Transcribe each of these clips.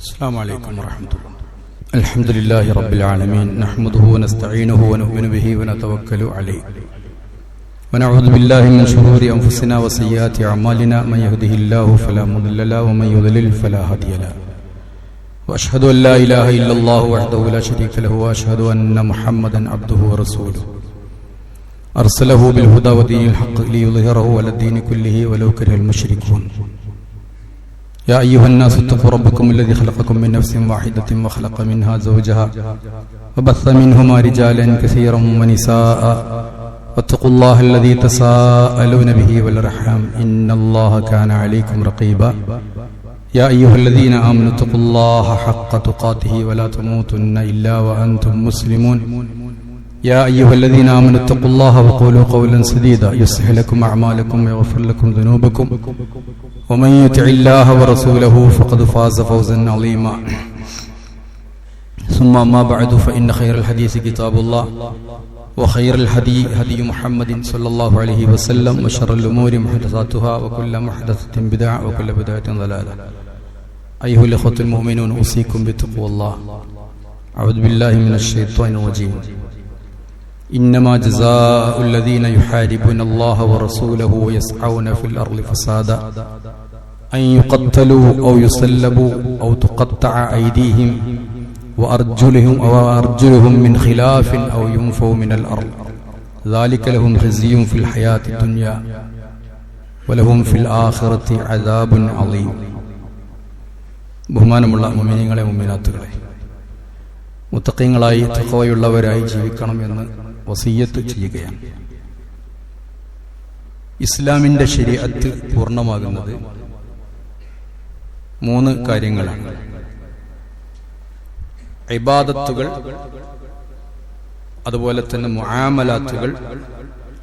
السلام عليكم ورحمة الله. الحمد لله رب العالمين، نحمده ونستعينه ونؤمن به ونتوكل عليه، ونعوذ بالله من شرور أنفسنا وسيئات أعمالنا، من يهده الله فلا مضل له ومن يضلل فلا هادي له، وأشهد أن لا إله إلا الله وحده لا شريك له، وأشهد أن محمدا عبده ورسوله أرسله بالهدى ودين الحق ليظهره على الدين كله ولو كره المشركون. يا أيها الناس اتقوا ربكم الذي خلقكم من نفس واحدة وخلق منها زوجها وبث منهما رجالا كثيرا ونساء، واتقوا الله الذي تساءلون به والأرحام إن الله كان عليكم رقيبا. يا أيها الذين آمنوا اتقوا الله حق تقاته ولا تموتن إلا وأنتم مسلمون. يا أيها الذين آمنوا اتقوا الله وقولوا قولا سديدا يصلح لكم أعمالكم ويغفر لكم ذنوبكم، ومن يطع الله ورسوله فقد فاز فوزا عظيما. ثم أما بعد، فإن خير الحديث كتاب الله، وخير الهدي هدي محمد صلى الله عليه وسلم، وشر الأمور محدثاتها، وكل محدثة بدعة، وكل بدعة ضلالة. أيها الإخوة المؤمنون، أوصيكم بتقوى الله. أعوذ بالله من الشيطان الرجيم. إنما جزاء الذين يحاربون الله ورسوله ويسعون في الأرض فسادا أن يقتلوا أو يصلبوا أو تقطع أيديهم وأرجلهم من خلاف أو ينفوا من الأرض، ذلك لهم خزي في الحياة الدنيا ولهم في الآخرة عذاب عظيم. ബഹുമാനമുള്ള മുഅ്മിനീങ്ങളെ മുഅ്മിനാത്തുകളെ, മുത്തഖീങ്ങളായി തഖ്വയുള്ളവരായി ജീവിക്കണമെന്ന് വസിയ്യത്ത് ചെയ്യുകയാണ്. ഇസ്ലാമിന്റെ ശരീഅത്ത് പൂർണ്ണമാകുന്നത് മൂന്ന് കാര്യങ്ങളാണ്: ഇബാദത്തുകൾ, അതുപോലെ തന്നെ മുആമലാത്തുകൾ,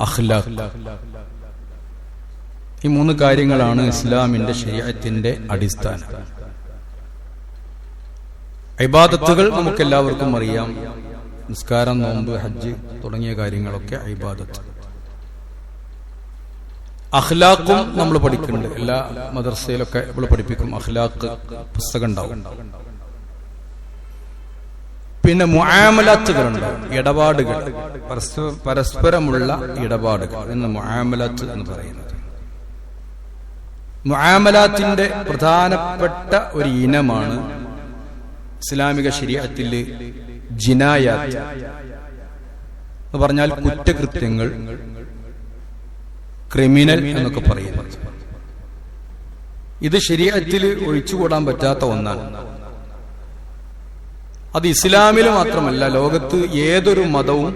അഖ്ലാഖ്. ഈ മൂന്ന് കാര്യങ്ങളാണ് ഇസ്ലാമിന്റെ ശരീഅത്തിന്റെ അടിസ്ഥാനം. ഇബാദത്തുകൾ നമുക്കെല്ലാവർക്കും അറിയാം. നിസ്കാരം, നോമ്പ്, ഹജ്ജ് തുടങ്ങിയ കാര്യങ്ങളൊക്കെ ഇബാദത്ത്. അഖ്ലാഖും നമ്മൾ പഠിക്കുന്നുണ്ട്. എല്ലാ മദ്രസയിലൊക്കെ നമ്മൾ പഠിപ്പിക്കും. അഖ്ലാഖ് പുസ്തകം ഉണ്ടാവും. പിന്നെ മുആമലാത്തുകളുണ്ട്, ഇടപാടുകൾ, പരസ്പരമുള്ള ഇടപാടുകൾ എന്ന് മുആമലാത്ത് എന്ന് പറയുന്നത്. മുആമലാത്തിന്റെ പ്രധാനപ്പെട്ട ഒരു ഇനമാണ് ഇസ്ലാമിക ശരീഅത്തിൽ ജിനായാത്ത് എന്ന് പറഞ്ഞാൽ കുറ്റകൃത്യങ്ങൾ, ക്രിമിനൽ എന്നൊക്കെ പറയുന്നത്. ഇത് ശരീഅത്തിൽ ഒഴിച്ചുകൂടാൻ പറ്റാത്ത ഒന്നാണ്. അത് ഇസ്ലാമിൽ മാത്രമല്ല, ലോകത്ത് ഏതൊരു മതവും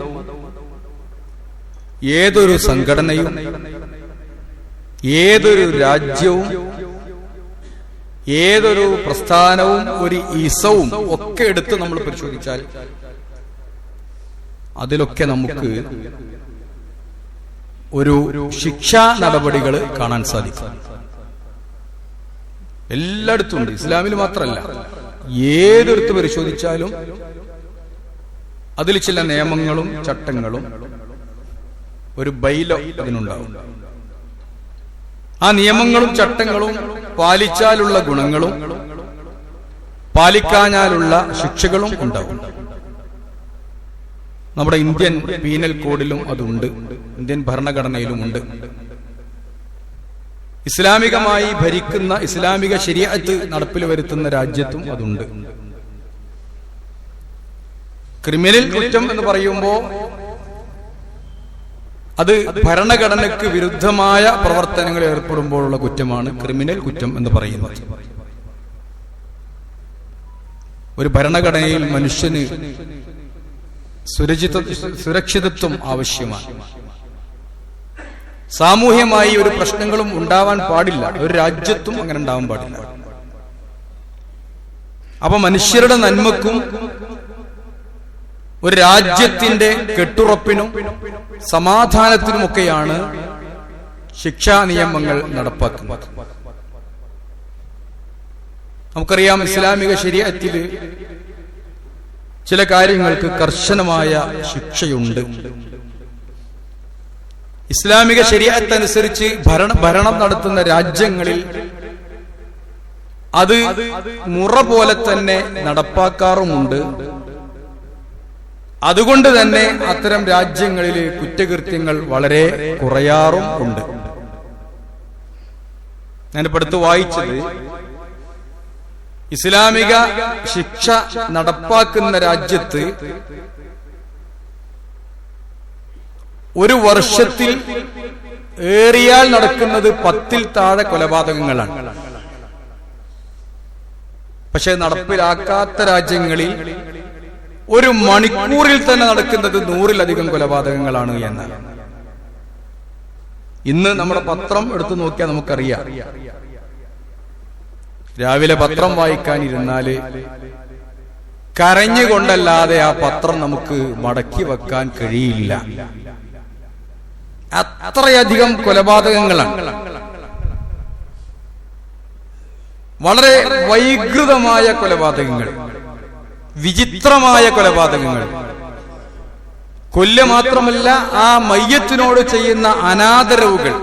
ഏതൊരു സംഘടനയും ഏതൊരു രാജ്യവും ഏതൊരു പ്രസ്ഥാനവും ഒരു ഈസവും ഒക്കെ എടുത്ത് നമ്മൾ പരിശോധിച്ചാൽ അതിലൊക്കെ നമുക്ക് ഒരു ശിക്ഷാ നടപടികൾ കാണാൻ സാധിക്കും. എല്ലായിടത്തും ഉണ്ട്, ഇസ്ലാമിൽ മാത്രമല്ല. ഏതൊരിടത്ത് പരിശോധിച്ചാലും അതിൽ ചില നിയമങ്ങളും ചട്ടങ്ങളും ഒരു ബൈലോ അതിനുണ്ടാവും. ആ നിയമങ്ങളും ചട്ടങ്ങളും പാലിച്ചാലുള്ള ഗുണങ്ങളും പാലിക്കാഞ്ഞാലുള്ള ശിക്ഷകളും ഉണ്ടാവും. നമ്മുടെ ഇന്ത്യൻ പീനൽ കോഡിലും അതുണ്ട്, ഇന്ത്യൻ ഭരണഘടനയിലും ഉണ്ട്. ഇസ്ലാമികമായി ഭരിക്കുന്ന ഇസ്ലാമിക ശരീഅത്ത് നടപ്പിൽ വരുത്തുന്ന രാജ്യത്തും അതുണ്ട്. ക്രിമിനൽ കുറ്റം എന്ന് പറയുമ്പോൾ അത് ഭരണഘടനയ്ക്ക് വിരുദ്ധമായ പ്രവർത്തനങ്ങൾ ഏർപ്പെടുമ്പോഴുള്ള കുറ്റമാണ് ക്രിമിനൽ കുറ്റം എന്ന് പറയുന്നത്. ഒരു ഭരണഘടനയിൽ മനുഷ്യന് സുരക്ഷിതത്വം ആവശ്യമാണ്. സാമൂഹ്യമായി ഒരു പ്രശ്നങ്ങളും ഉണ്ടാവാൻ പാടില്ല, ഒരു രാജ്യത്തും അങ്ങനെ ഉണ്ടാവാൻ പാടില്ല. അപ്പൊ മനുഷ്യരുടെ നന്മക്കും ഒരു രാജ്യത്തിന്റെ കെട്ടുറപ്പിനും സമാധാനത്തിനുമൊക്കെയാണ് ശിക്ഷാ നിയമങ്ങൾ നടപ്പാക്കുന്നത്. നമുക്കറിയാം, ഇസ്ലാമിക ശരീഅത്തിൽ ചില കാര്യങ്ങൾക്ക് കർശനമായ ശിക്ഷയുണ്ട്. ഇസ്ലാമിക ശരീഅത്ത് അനുസരിച്ച് ഭരണം നടത്തുന്ന രാജ്യങ്ങളിൽ അത് മുറ പോലെ തന്നെ നടപ്പാക്കാറുമുണ്ട്. അതുകൊണ്ട് തന്നെ അത്തരം രാജ്യങ്ങളിൽ കുറ്റകൃത്യങ്ങൾ വളരെ കുറയാറും ഉണ്ട്. ഞാനിപ്പോ അടുത്ത് വായിച്ചത് ഇസ്ലാമിക ശിക്ഷ നടപ്പാക്കുന്ന രാജ്യത്ത് ഒരു വർഷത്തിൽ ഏറിയാൽ നടക്കുന്നത് 10-ൽ താഴെ കൊലപാതകങ്ങളാണ്. പക്ഷെ നടപ്പിലാക്കാത്ത രാജ്യങ്ങളിൽ ഒരു മണിക്കൂറിൽ തന്നെ നടക്കുന്നത് 100-ലധികം കൊലപാതകങ്ങളാണ് എന്നാണ്. ഇന്ന് നമ്മുടെ പത്രം എടുത്തു നോക്കിയാൽ നമുക്കറിയാം. രാവിലെ പത്രം വായിക്കാനിരുന്നാല് കരഞ്ഞുകൊണ്ടല്ലാതെ ആ പത്രം നമുക്ക് മടക്കി വെക്കാൻ കഴിയില്ല. അത്രയധികം കൊലപാതകങ്ങളാണ്. വളരെ വൈകൃതമായ കൊലപാതകങ്ങൾ, വിചിത്രമായ കൊലപാതകങ്ങൾ. കൊല്ല് മാത്രമല്ല, ആ മയ്യത്തിനോട് ചെയ്യുന്ന അനാദരവുകൾ,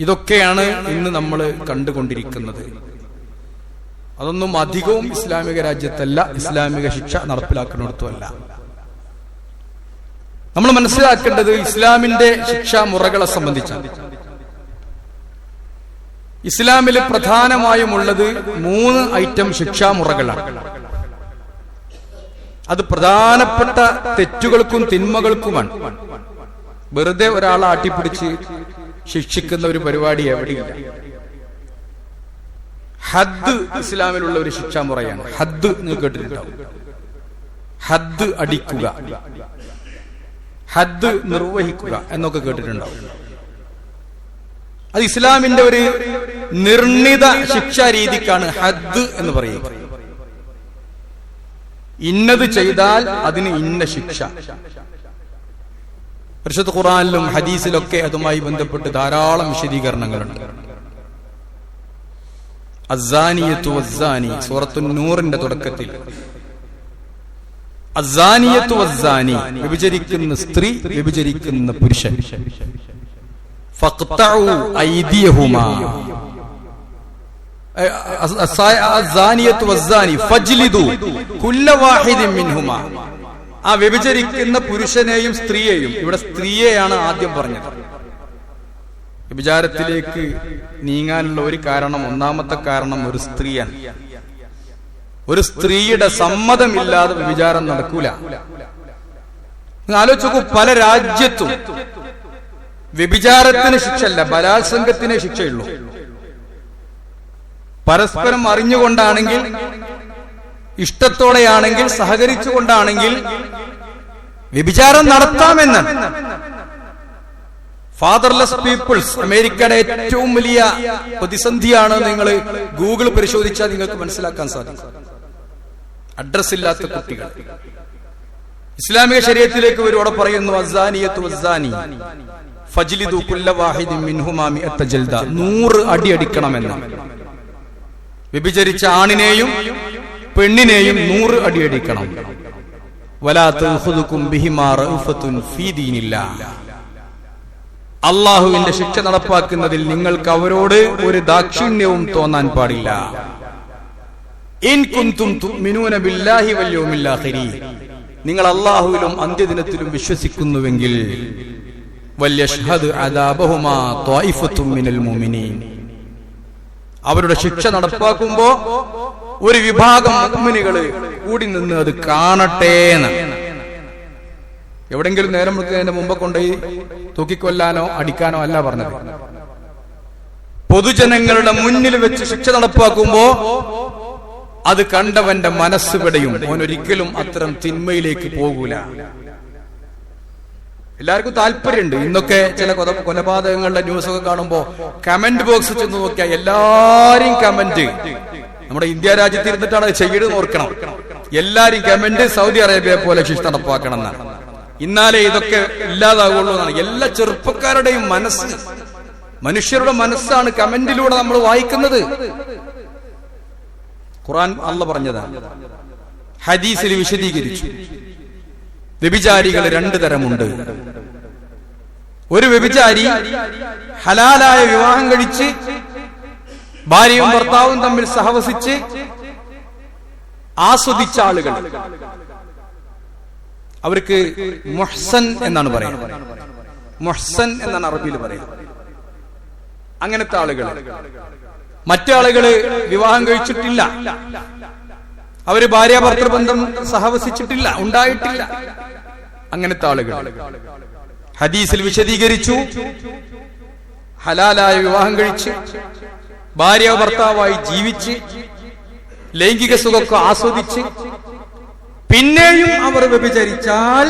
ഇതൊക്കെയാണ് ഇന്ന് നമ്മൾ കണ്ടുകൊണ്ടിരിക്കുന്നത്. അതൊന്നും അധികവും ഇസ്ലാമിക രാജ്യത്തല്ല, ഇസ്ലാമിക ശിക്ഷ നടപ്പിലാക്കുന്നിടത്തുമല്ല. നമ്മൾ മനസ്സിലാക്കേണ്ടത് ഇസ്ലാമിന്റെ ശിക്ഷാ മുറകളെ സംബന്ധിച്ചാണ്. ഇസ്ലാമിൽ പ്രധാനമായും ഉള്ളത് 3 ഐറ്റം ശിക്ഷാ മുറകളാണ്. അത് പ്രധാനപ്പെട്ട തെറ്റുകൾക്കും തിന്മകൾക്കുമാണ്. വെറുതെ ഒരാളെ ആട്ടിപ്പിടിച്ച് ശിക്ഷിക്കുന്ന ഒരു പരിപാടി എവിടെയില്ല. ഹദ് ഇസ്ലാമിലുള്ള ഒരു ശിക്ഷാ മുറയാണ്. ഹദ് നിങ്ങൾ കേട്ടിട്ടുണ്ടാവും. ഹദ് അടിക്കുക, ഹദ് നിർവഹിക്കുക എന്നൊക്കെ കേട്ടിട്ടുണ്ടാവും. അത് ഇസ്ലാമിന്റെ ഒരു നിർണിത ശിക്ഷാ രീതിക്കാണ് ഹദ് എന്ന് പറയുക. ഇന്നത് ചെയ്താൽ അതിന് ഇന്ന ശിക്ഷ. പരിശുദ്ധ ഖുർആനിലും ഹദീസിലൊക്കെ അതുമായി ബന്ധപ്പെട്ട് ധാരാളം വിശദീകരണങ്ങളുണ്ട്. അസ്സാനിയത്തു വസ്സാനി, സൂറത്തുൻ നൂറിന്റെ തുടക്കത്തിൽ അസ്സാനിയത്തു വസ്സാനി, വ്യഭിചരിക്കുന്ന സ്ത്രീ, വ്യഭിചരിക്കുന്ന പുരുഷൻ, ഫഖ്തഉ ഐദിയഹുമാ, അസ്സാനിയത്തു വസ്സാനി ഫജ്ലിദു കുല്ല വാഹിദിൻ മിൻഹുമാ. ആ വ്യഭിചരിക്കുന്ന പുരുഷനെയും സ്ത്രീയെയും, ഇവിടെ സ്ത്രീയെയാണ് ആദ്യം പറഞ്ഞത്. വ്യഭിചാരത്തിലേക്ക് നീങ്ങാനുള്ള ഒരു കാരണം, ഒന്നാമത്തെ കാരണം ഒരു സ്ത്രീയാണ്. ഒരു സ്ത്രീയുടെ സമ്മതമില്ലാതെ വ്യഭിചാരം നടക്കൂല. ആലോചിച്ച് നോക്കൂ, പല രാജ്യത്തും വ്യഭിചാരത്തിന് ശിക്ഷയല്ല, ബലാത്സംഗത്തിന് ശിക്ഷയുള്ളൂ. പരസ്പരം അറിഞ്ഞുകൊണ്ടാണെങ്കിൽ, ഇഷ്ടത്തോടെയാണെങ്കിൽ, സഹകരിച്ചുകൊണ്ടാണെങ്കിൽ വ്യഭിചാരം നടത്താമെന്ന്. ഫാദർലെസ് പീപ്പിൾസ് അമേരിക്കയുടെ ഏറ്റവും വലിയ പ്രതിസന്ധിയാണ്. നിങ്ങൾ ഗൂഗിൾ പരിശോധിച്ചാൽ നിങ്ങൾക്ക് മനസ്സിലാക്കാൻ സാധിക്കും. അഡ്രസ് ഇല്ലാത്ത കുട്ടികൾ. ഇസ്ലാമിക ശരീഅത്തിലേക്ക് വരുവോടെ പറയുന്നു അസ്സാനിയത്തു വസ്സാനി ഫജ്ലിദു കുല്ല വാഹിദിൻ മിൻഹുമാ മിഅത്ത ജൽദ, 100 അടി അടിക്കണമെന്ന്. വ്യഭിചരിച്ച ആണിനെയും പെണ്ണിനെയും 100 അടി അടിക്കണം. വലാ തഖുദുകും ബിഹിമാ റഅഫത്തുൻ ഫീ ദീനില്ലാഹ്, അള്ളാഹുവിന്റെ ശിക്ഷ നടപ്പാക്കുന്നതിൽ നിങ്ങൾക്ക് അവരോട് ഒരു ദാക്ഷിണ്യവും തോന്നാൻ പാടില്ല. ഇൻ കുൻതും തുഅ്മിനൂന ബില്ലാഹി വൽ യൗമിൽ ആഖിരി, നിങ്ങൾ അള്ളാഹുവിലും അന്ത്യദിനത്തിലും വിശ്വസിക്കുന്നുവെങ്കിൽ വല്യഷ്ഹദ് അദാബഹുമാ ത്വായിഫത്തും മിനൽ മുഅ്മിനീൻ, അവരുടെ ശിക്ഷ നടപ്പാക്കുമ്പോ ഒരു വിഭാഗം മുഅ്മിനുകൾ കൂടി നിന്ന് അത് കാണട്ടെ എന്ന്. എവിടെങ്കിലും നേരം വിളിക്കുന്നതിന് മുമ്പ് കൊണ്ടുപോയി തൂക്കിക്കൊല്ലാനോ അടിക്കാനോ അല്ല പറഞ്ഞത്. പൊതുജനങ്ങളുടെ മുന്നിൽ വെച്ച് ശിക്ഷ നടപ്പാക്കുമ്പോ അത് കണ്ടവന്റെ മനസ്സ് പിടയും. അവൻ ഒരിക്കലും അത്തരം തിന്മയിലേക്ക് പോകൂല. എല്ലാവർക്കും താല്പര്യമുണ്ട്. ഇന്നൊക്കെ ചില കൊലപാതകങ്ങളുടെ ന്യൂസൊക്കെ കാണുമ്പോ കമന്റ് ബോക്സ് ചെന്ന് നോക്കിയാൽ എല്ലാരും കമന്റ്, നമ്മുടെ ഇന്ത്യ രാജ്യത്ത് ഇരുന്നിട്ടാണ് ചെയ്യരുത് ഓർക്കണം. എല്ലാരും കമന്റ് സൗദി അറേബ്യയെ പോലെ ശിക്ഷ നടപ്പാക്കണം എന്നാണ്. ഇന്നാലേ ഇതൊക്കെ ഇല്ലാതാകുള്ളൂ എന്നാണ്. എല്ലാ ചെറുപ്പക്കാരുടെയും മനസ്സ്, മനുഷ്യരുടെ മനസ്സാണ് കമന്റിലൂടെ നമ്മൾ വായിക്കുന്നത്. ഖുർആൻ അല്ലാഹ് പറഞ്ഞതാണ്, ഹദീസിൽ വിശദീകരിച്ചു. വ്യഭിചാരികൾ 2 തരമുണ്ട്. ഒരു വ്യഭിചാരി ഹലാലായ വിവാഹം കഴിച്ച് ഭാര്യയും ഭർത്താവും തമ്മിൽ സഹവസിച്ച് ആസ്വദിച്ച ആളുകൾ, അവർക്ക് മുഹ്സൻ എന്നാണ് പറയുക. മുഹ്സൻ എന്നാണ് അറബിയിൽ പറയുക. അങ്ങനത്തെ ആളുകൾ. മറ്റാളുകള് വിവാഹം കഴിച്ചിട്ടില്ല, അവര് ഭാര്യ ഭർത്തൃബന്ധം സഹവസിച്ചിട്ടില്ല, ഉണ്ടായിട്ടില്ല. അങ്ങനത്തെ ആളുകൾ ഹദീസിൽ വിശദീകരിച്ചു, ഹലാലായ വിവാഹം കഴിച്ച് ഭാര്യ ഭർത്താവായി ജീവിച്ച് ലൈംഗിക സുഖമൊക്കെ ആസ്വദിച്ച് പിന്നെയും അവർ വ്യഭിചരിച്ചാൽ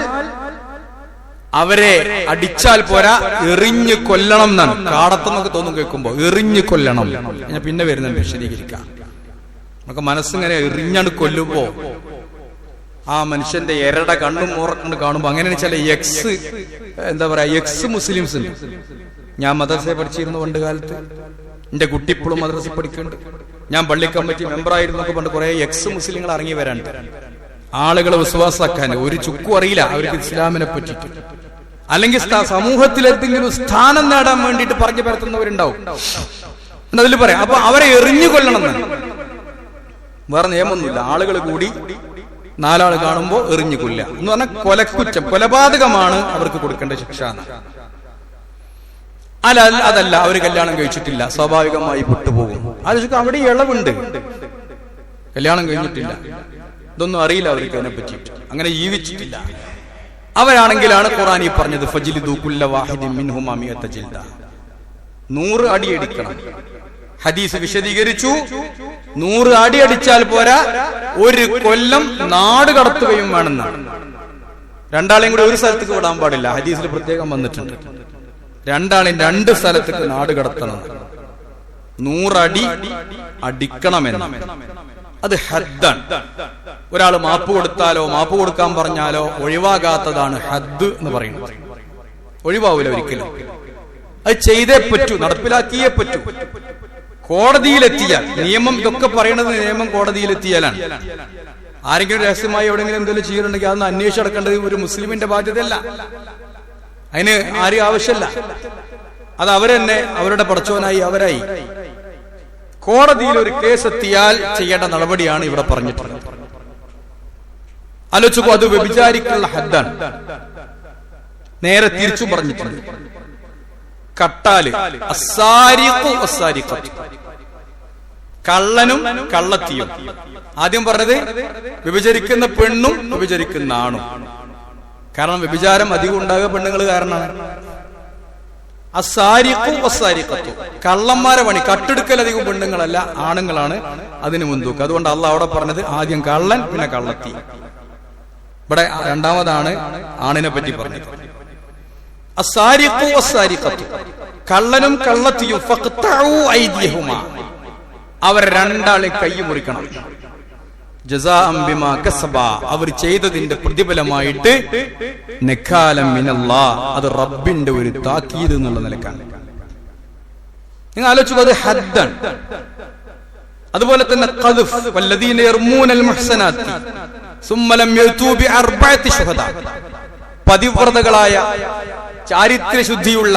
അവരെ അടിച്ചാൽ പോരാ, എറിഞ്ഞു കൊല്ലണം എന്നാണ്. കാടത്തെന്നൊക്കെ തോന്നും കേൾക്കുമ്പോ, എറിഞ്ഞു കൊല്ലണം. ഞാൻ പിന്നെ വരുന്നുണ്ട് വിശദീകരിക്കാം. നമുക്ക് മനസ്സിങ്ങനെ എറിഞ്ഞാണ് കൊല്ലുമ്പോ ആ മനുഷ്യന്റെ എരട കണ്ണും മോറക്കണ്ട് കാണുമ്പോ, അങ്ങനെ ചില എന്താ പറയാ, എക്സ് മുസ്ലിംസ് ഉണ്ട്. ഞാൻ മദ്രസയെ പഠിച്ചിരുന്നു പണ്ട് കാലത്ത്. എന്റെ കുട്ടി ഇപ്പോഴും മദ്രസയിൽ പഠിക്കുന്നുണ്ട്. ഞാൻ പള്ളി കമ്മിറ്റി മെമ്പറായിരുന്നൊക്കെ പണ്ട് കുറെ എക്സ് മുസ്ലിങ്ങൾ ഇറങ്ങി വരാണ്ട് ആളുകളെ വിശ്വാസാക്കാൻ. ഒരു ചുക്കും അറിയില്ല അവർക്ക് ഇസ്ലാമിനെ പറ്റിയിട്ട്, അല്ലെങ്കിൽ സമൂഹത്തിൽ എന്തെങ്കിലും സ്ഥാനം നേടാൻ വേണ്ടിയിട്ട് പറഞ്ഞു പരത്തുന്നവരുണ്ടാവും. അതിൽ പറയാം. അപ്പൊ അവരെ എറിഞ്ഞു കൊല്ലണം എന്നാണ്. വേറെ നിയമമൊന്നുമില്ല. ആളുകൾ കൂടി നാലാൾ കാണുമ്പോ എറിഞ്ഞു കൊല്ല എന്ന് പറഞ്ഞാൽ കൊലക്കുറ്റം, കൊലപാതകമാണ് അവർക്ക് കൊടുക്കേണ്ട ശിക്ഷ. അതല്ല, അവര് കല്യാണം കഴിച്ചിട്ടില്ല, സ്വാഭാവികമായി വിട്ടുപോകും. അത് അവിടെ ഇളവുണ്ട്. കല്യാണം കഴിഞ്ഞിട്ടില്ല, ഇതൊന്നും അറിയില്ല അവർക്ക് അതിനെ പറ്റിയിട്ട്, അങ്ങനെ ജീവിച്ചിട്ടില്ല. അവരാണെങ്കിലാണ് ഖുർആൻ ഈ പറഞ്ഞത്, ഫജ്ലിദു കുല്ല വാഹിദിൻ മിൻഹുമാ മിഅത ജിൽദ, 100 അടി അടിക്കണം. ഹദീസ് വിശദീകരിച്ചു, 100 അടി അടിച്ചാൽ പോരാ, 1 കൊല്ലം നാട് കടത്തുകയും വേണമെന്നാണ്. രണ്ടാളെയും കൂടി ഒരു സ്ഥലത്തേക്ക് വിടാൻ പാടില്ല. ഹദീസിൽ പ്രത്യേകം വന്നിട്ടുണ്ട്, രണ്ടാളെയും 2 സ്ഥലത്തേക്ക് നാട് കടത്തണം. 100 അടി അടിക്കണമെന്ന്. അത് ഹദ്ദാണ്. ഒരാൾ മാപ്പ് കൊടുത്താലോ മാപ്പ് കൊടുക്കാൻ പറഞ്ഞാലോ ഒഴിവാകാത്തതാണ് ഹദ്ദ് എന്ന് പറയുന്നത്. ഒഴിവാവൂല ഒരിക്കലും. അത് ചെയ്തേ പറ്റൂ, നടപ്പിലാക്കിയേ പറ്റൂ. കോടതിയിലെത്തിയാൽ നിയമം, ഇതൊക്കെ പറയണത് നിയമം കോടതിയിലെത്തിയാലാണ്. ആരെങ്കിലും രഹസ്യമായി എവിടെയെങ്കിലും എന്തെങ്കിലും ചെയ്യുന്നുണ്ടെങ്കിൽ അതൊന്ന് അന്വേഷിച്ചെടുക്കേണ്ടത് ഒരു മുസ്ലിമിന്റെ ബാധ്യതയല്ല. അതിന് ആരും ആവശ്യമല്ല. അത് അവരെന്നെ അവരുടെ പടച്ചോനായി അവരായി. കോടതിയിൽ ഒരു കേസ് എത്തിയാൽ ചെയ്യേണ്ട നടപടിയാണ് ഇവിടെ പറഞ്ഞിട്ടുള്ളത്. ആലോചിക്കൂ, അത് വ്യഭിചാരിക്കുള്ള ഹദ്ദാണ്. നേരെ തിരിച്ചു പറഞ്ഞിട്ടുണ്ട്. കട്ടാല്, കള്ളനും കള്ളത്തിയും. ആദ്യം പറഞ്ഞത് വ്യഭിചരിക്കുന്ന പെണ്ണും വ്യഭിചരിക്കുന്ന ആണും. കാരണം വ്യഭിചാരം അധികം ഉണ്ടാകുക പെണ്ണുങ്ങൾ കാരണമാണ്. കള്ളന്മാരെ പണി, കട്ടെടുക്കൽ അധികം പെണ്ണുങ്ങളല്ല ആണുങ്ങളാണ് അതിന് മുൻതൂക്കം. അതുകൊണ്ട് അള്ളാഹ് അവിടെ പറഞ്ഞത് ആദ്യം കള്ളൻ പിന്നെ കള്ളത്തി. ഇവിടെ രണ്ടാമതാണ് ആണിനെ പറ്റി പറഞ്ഞത്. കള്ളനും കള്ളത്തിയും അവർ രണ്ടാളെ കൈ മുറിക്കണം. ജസാഅൻ ബിമാ കസബ, അവർ ചെയ്തതിന്റെ പ്രതിഫലമായിട്ട് നക്കാലം മിനല്ലാഹ്, അത് റബ്ബിന്റെ ഒരു താക്കീത് എന്നുള്ള നിലക്കാണ്. നിങ്ങൾ ആലോചിച്ചു, അത് ഹദ്ദാണ്. അതുപോലെ തന്നെ ഖദ്ഫ്, വല്ലദീന യർമൂനൽ മുഹ്സനാത്തി സുമ്മ ലം യഅ്തു ബിഅർബഅതി ശുഹദാ, പതിവ്രതകളായ ചാരിത്രശുദ്ധിയുള്ള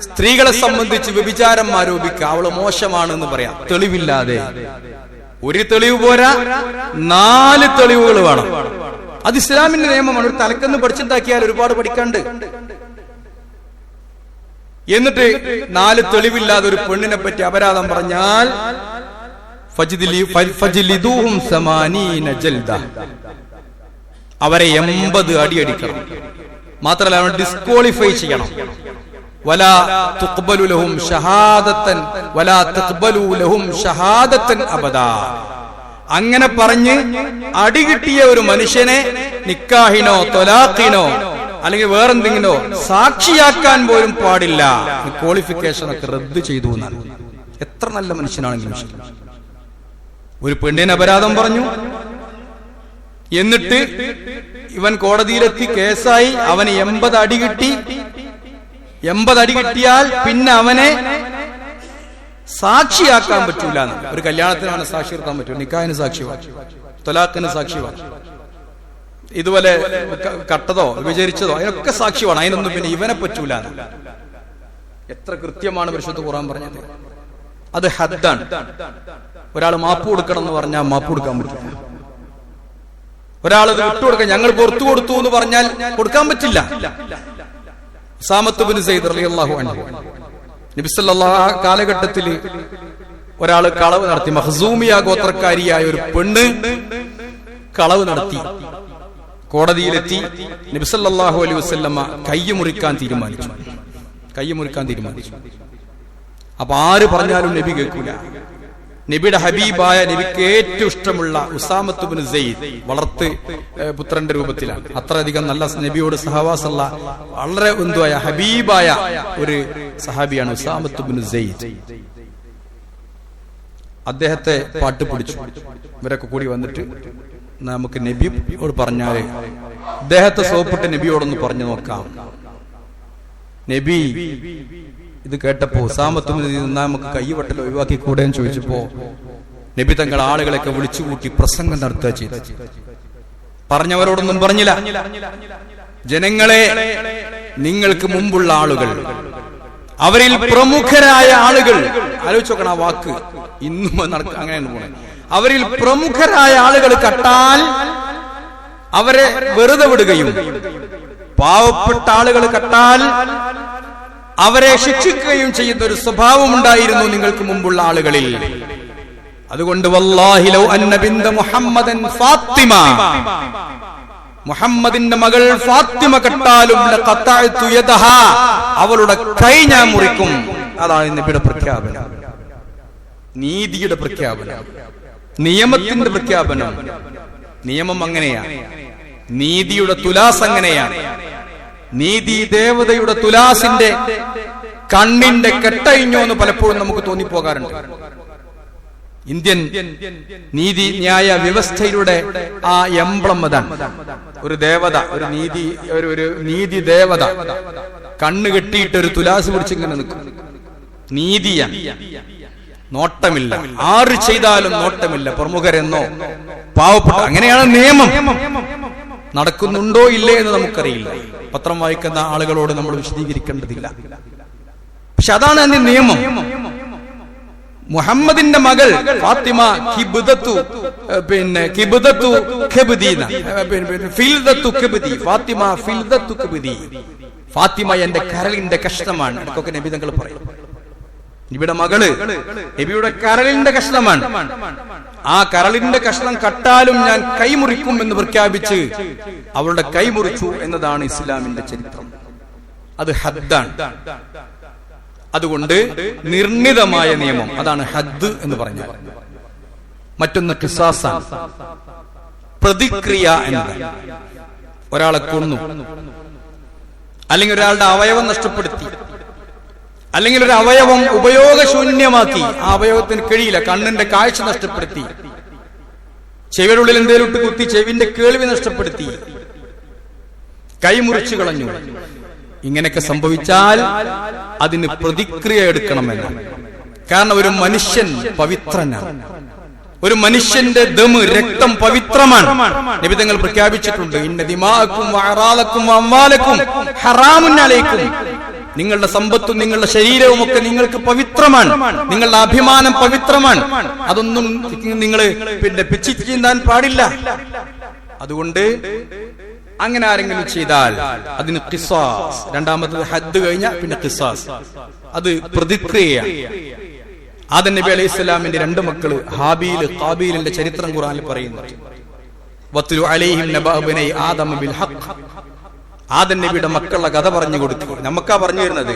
സ്ത്രീകളെ സംബന്ധിച്ച് വ്യഭിചാരം ആരോപിക്കുക, അവള് മോശമാണ് എന്ന് പറയാം, തെളിവില്ലാതെ. ഒരു തെളിവ് പോരാ, 4 തെളിവുകൾ വേണം. അത് ഇസ്ലാമിന്റെ നിയമമാണ്. ഒരു തലക്കെന്ന് പഠിച്ചുണ്ടാക്കിയാൽ ഒരുപാട് പഠിക്കാണ്ട്. എന്നിട്ട് 4 തെളിവില്ലാതെ ഒരു പെണ്ണിനെ പറ്റി അപരാധം പറഞ്ഞാൽ ഫജ്ലിദൂഹും 80 ജൽദ, അവരെ 80 അടി അടിക്കണം. മാത്രമല്ല അവരെ ഡിസ്ക്വാളിഫൈ ചെയ്യണം. വലാ തുഖ്ബലു ലഹും ഷഹാദത്തൻ വലാ തഖ്ബലു ലഹും ഷഹാദത്തൻ അബദാ. അങ്ങനെ പറഞ്ഞ് അടി കിട്ടിയ ഒരു മനുഷ്യനെ നിക്കാഹിനോ തൊലാഖിനോ അല്ലെങ്കിൽ വേറെന്തെങ്കിലോ സാക്ഷിയാക്കാൻ പോലും പാടില്ല. ക്വാളിഫിക്കേഷൻ ഒക്കെ റദ്ദ് ചെയ്തു എന്നാണ്. എത്ര നല്ല മനുഷ്യനാണെങ്കിലും ഒരു പെണ്ണിന് അപരാധം പറഞ്ഞു, എന്നിട്ട് ഇവൻ കോടതിയിലെത്തി, കേസായി, അവന് 80 അടി കിട്ടി. 80 അടി കിട്ടിയാൽ പിന്നെ അവനെ സാക്ഷിയാക്കാൻ പറ്റൂല. ഒരു കല്യാണത്തിന് അവനെ സാക്ഷി നിർത്താൻ പറ്റൂ, നിക്കാഹിന് സാക്ഷിവാൻ, തൊലാഖിന് സാക്ഷിവാൻ, ഇതുപോലെ കട്ടതോ വിചരിച്ചതോ അതിനൊക്കെ സാക്ഷിവാണ്. അതിനൊന്നും പിന്നെ ഇവനെ പറ്റൂല. എത്ര കൃത്യമാണ് പരിശുദ്ധ ഖുർആൻ പറഞ്ഞത്. അത് ഹദ്ദാണ്. ഒരാൾ മാപ്പ് കൊടുക്കണം എന്ന് പറഞ്ഞാൽ മാപ്പ് കൊടുക്കാൻ പറ്റില്ല. ഒരാൾ ഇത് വിട്ടുകൊടുക്കാൻ ഞങ്ങൾ പുറത്തു കൊടുത്തു എന്ന് പറഞ്ഞാൽ കൊടുക്കാൻ പറ്റില്ല. ഉസാമത്ത് ബിൻ സയ്യിദ് റളിയല്ലാഹു അൻഹു നബി സല്ലല്ലാഹു ആ കാലഘട്ടത്തിൽ ഒരാൾ കളവ് നടത്തി. മഖ്സൂമിയ ഗോത്രക്കാരിയായ ഒരു പെണ്ണ് കളവ് നടത്തി. കോടതിയിലെത്തി. നബി സല്ലല്ലാഹു അലൈഹി വസല്ലമ കൈ മുറിക്കാൻ തീരുമാനിച്ചു. അപ്പൊ ആര് പറഞ്ഞാലും നബി കേൾക്കൂല. നബിയുടെ ഹബീബായ നബിക്ക് ഏറ്റവും ഇഷ്ടമുള്ള ഉസാമത്ത് ബിൻ സയ്യിദ് വളർത്ത് പുത്രന്റെ രൂപത്തിലാണ്. അത്രയധികം നല്ല നബിയോട് സഹവാസമുള്ള വളരെ എന്തുവായ ഹബീബായ ഒരു സഹാബിയാണ് ഉസാമത്ത് ബിൻ സയ്യിദ്. അദ്ദേഹത്തെ പാട്ട് പിടിച്ചു. ഇവരൊക്കെ കൂടി വന്നിട്ട് നമുക്ക് നബിയോട് പറഞ്ഞാല് അദ്ദേഹത്തെ സോപ്പിട്ട് നബിയോടൊന്ന് പറഞ്ഞു നോക്കാം. നബി ഇത് കേട്ടപ്പോ ഉസാമത്ത് ബിൻ സയ്യിദ് നമുക്ക് കൈവട്ടൽ ഒഴിവാക്കി കൂടെ എന്ന് ചോദിച്ചപ്പോ നബി തങ്ങൾ ആളുകളെയൊക്കെ വിളിച്ചുകൂട്ടി പ്രസംഗം നടത്തുക ചെയ്തു. പറഞ്ഞവരോടൊന്നും പറഞ്ഞില്ല. ജനങ്ങളെ, നിങ്ങൾക്ക് മുമ്പുള്ള ആളുകൾ, അവരിൽ പ്രമുഖരായ ആളുകൾ, ആലോചിച്ച് നോക്കണം ആ വാക്ക്, ഇന്നും അങ്ങനെയാണ് പോണേ. അവരിൽ പ്രമുഖരായ ആളുകൾ കട്ടാൽ അവരെ വെറുതെ വിടുകയും പാവപ്പെട്ട ആളുകൾ കട്ടാൽ അവരെ ശിക്ഷിക്കുകയും ചെയ്യുന്ന ഒരു സ്വഭാവം ഉണ്ടായിരുന്നു നിങ്ങൾക്ക് മുമ്പുള്ള ആളുകളിൽ. അതുകൊണ്ട് വല്ലാഹി ലൗ അന്ന ബിന്ത മുഹമ്മദൻ ഫാത്തിമ, മുഹമ്മദിന്റെ മകൾ ഫാത്തിമ കട്ടാലും ലഖതഅതു യദഹാ, അവളുടെ കൈ ഞാൻ മുറിക്കും. അതാണ് നബിയുടെ പ്രഖ്യാപനം. നീതിയുടെ പ്രഖ്യാപനം, നിയമത്തിന്റെ പ്രഖ്യാപനം. നിയമം അങ്ങനെയാണ്. നീതിയുടെ തുലാസ് അങ്ങനെയാണ്. നീതി ദേവതയുടെ തുലാസിന്റെ കണ്ണിന്റെ കെട്ടഴിഞ്ഞോ എന്ന് പലപ്പോഴും നമുക്ക് തോന്നിപ്പോകാറുണ്ട്. ഇന്ത്യൻ നീതി ന്യായ വ്യവസ്ഥയിലൂടെ ആ എംബ്ലം അതാണ്. ഒരു ദേവത, ഒരു നീതി ദേവത കണ്ണ് കെട്ടിയിട്ട് ഒരു തുലാസ് പിടിച്ചിങ്ങനെ നിൽക്കും. നീതിയാണ്, നോട്ടമില്ല. ആര് ചെയ്താലും നോട്ടമില്ല. പ്രമുഖരെന്നോ പാവപ്പെട്ട, അങ്ങനെയാണ് നിയമം. നടക്കുന്നുണ്ടോ ഇല്ലേ എന്ന് നമുക്കറിയില്ല. പത്രം വായിക്കുന്ന ആളുകളോട് നമ്മൾ വിശദീകരിക്കേണ്ടതില്ല. പക്ഷെ അതാണ് അതിന്റെ നിയമം. മുഹമ്മദിന്റെ മകൾ ഫാത്തിമ ഫാത്തിമ എന്റെ കരളിന്റെ കഷ്ണമാണ്. അതൊക്കെ നബി തങ്ങൾ പറയും. നബിയുടെ മകള് നബിയുടെ കരളിന്റെ കഷ്ണമാണ്. ആ കരളിന്റെ കഷ്ണം കട്ടാലും ഞാൻ കൈമുറിക്കും എന്ന് പ്രഖ്യാപിച്ച് അവളുടെ കൈമുറിച്ചു എന്നതാണ് ഇസ്ലാമിന്റെ ചരിത്രം. അത് ഹദ്ദാണ്. അതുകൊണ്ട് നിർണിതമായ നിയമം, അതാണ് ഹദ്ദ് എന്ന് പറഞ്ഞാൽ. മറ്റൊന്ന് ഖിസാസാണ്, പ്രതിക്രിയ എന്നത്. ഒരാളെ കൊന്നു, അല്ലെങ്കിൽ ഒരാളുടെ അവയവം നഷ്ടപ്പെടുത്തി, അല്ലെങ്കിൽ ഒരു അവയവം ഉപയോഗശൂന്യമാക്കി, ആ അവയവത്തിന് കഴിയില്ല, കണ്ണിന്റെ കാഴ്ച നഷ്ടപ്പെടുത്തി, ചെവിയുടെ ഉള്ളിൽ എന്തേലും ഇട്ട് കുത്തി ചെവിന്റെ കേൾവി നഷ്ടപ്പെടുത്തി, കൈമുറിച്ചു കളഞ്ഞു. ഇങ്ങനെയൊക്കെ സംഭവിച്ചാൽ അതിന് പ്രതിക്രിയ എടുക്കണമെന്ന്. കാരണം ഒരു മനുഷ്യൻ പവിത്രനാണ്. ഒരു മനുഷ്യന്റെ ദമ്, രക്തം പവിത്രമാണ്. നബി തങ്ങൾ പ്രഖ്യാപിച്ചിട്ടുണ്ട്, ഇന്ന ദിമാഅക്കും വഅറാലക്കും വഅംവാലക്കും ഹറാമുൻ അലൈക്കും. നിങ്ങളുടെ സമ്പത്തും നിങ്ങളുടെ ശരീരവും ഒക്കെ നിങ്ങൾക്ക് പവിത്രമാണ്. നിങ്ങളുടെ അഭിമാനം പവിത്രമാണ്. അതൊന്നും നിങ്ങൾ പിച്ചു ചീന്താൻ പാടില്ല. അതുകൊണ്ട് അങ്ങനെ ആരെങ്കിലും ചെയ്താൽ അതിന് ഖിസാസ്. രണ്ടാമത്തത് ഹദ്ദ് കഴിഞ്ഞ പിന്നെ ഖിസാസ്, അത് പ്രതിക്രിയയാണ്. ആദം നബി അലൈഹി സ്വലാമിന്റെ രണ്ട് മക്കള് ഹാബീൽ ഖാബീലിന്റെ ചരിത്രം ഖുർആനിൽ പറയുന്നു. വത്ലു അലൈഹിം നബഅ ബനൈ ആദം ബിൽ ഹഖ്. ആദം നബിയുടെ മക്കളുടെ കഥ പറഞ്ഞു കൊടുത്തു. നമുക്കാ പറഞ്ഞു തരുന്നത്.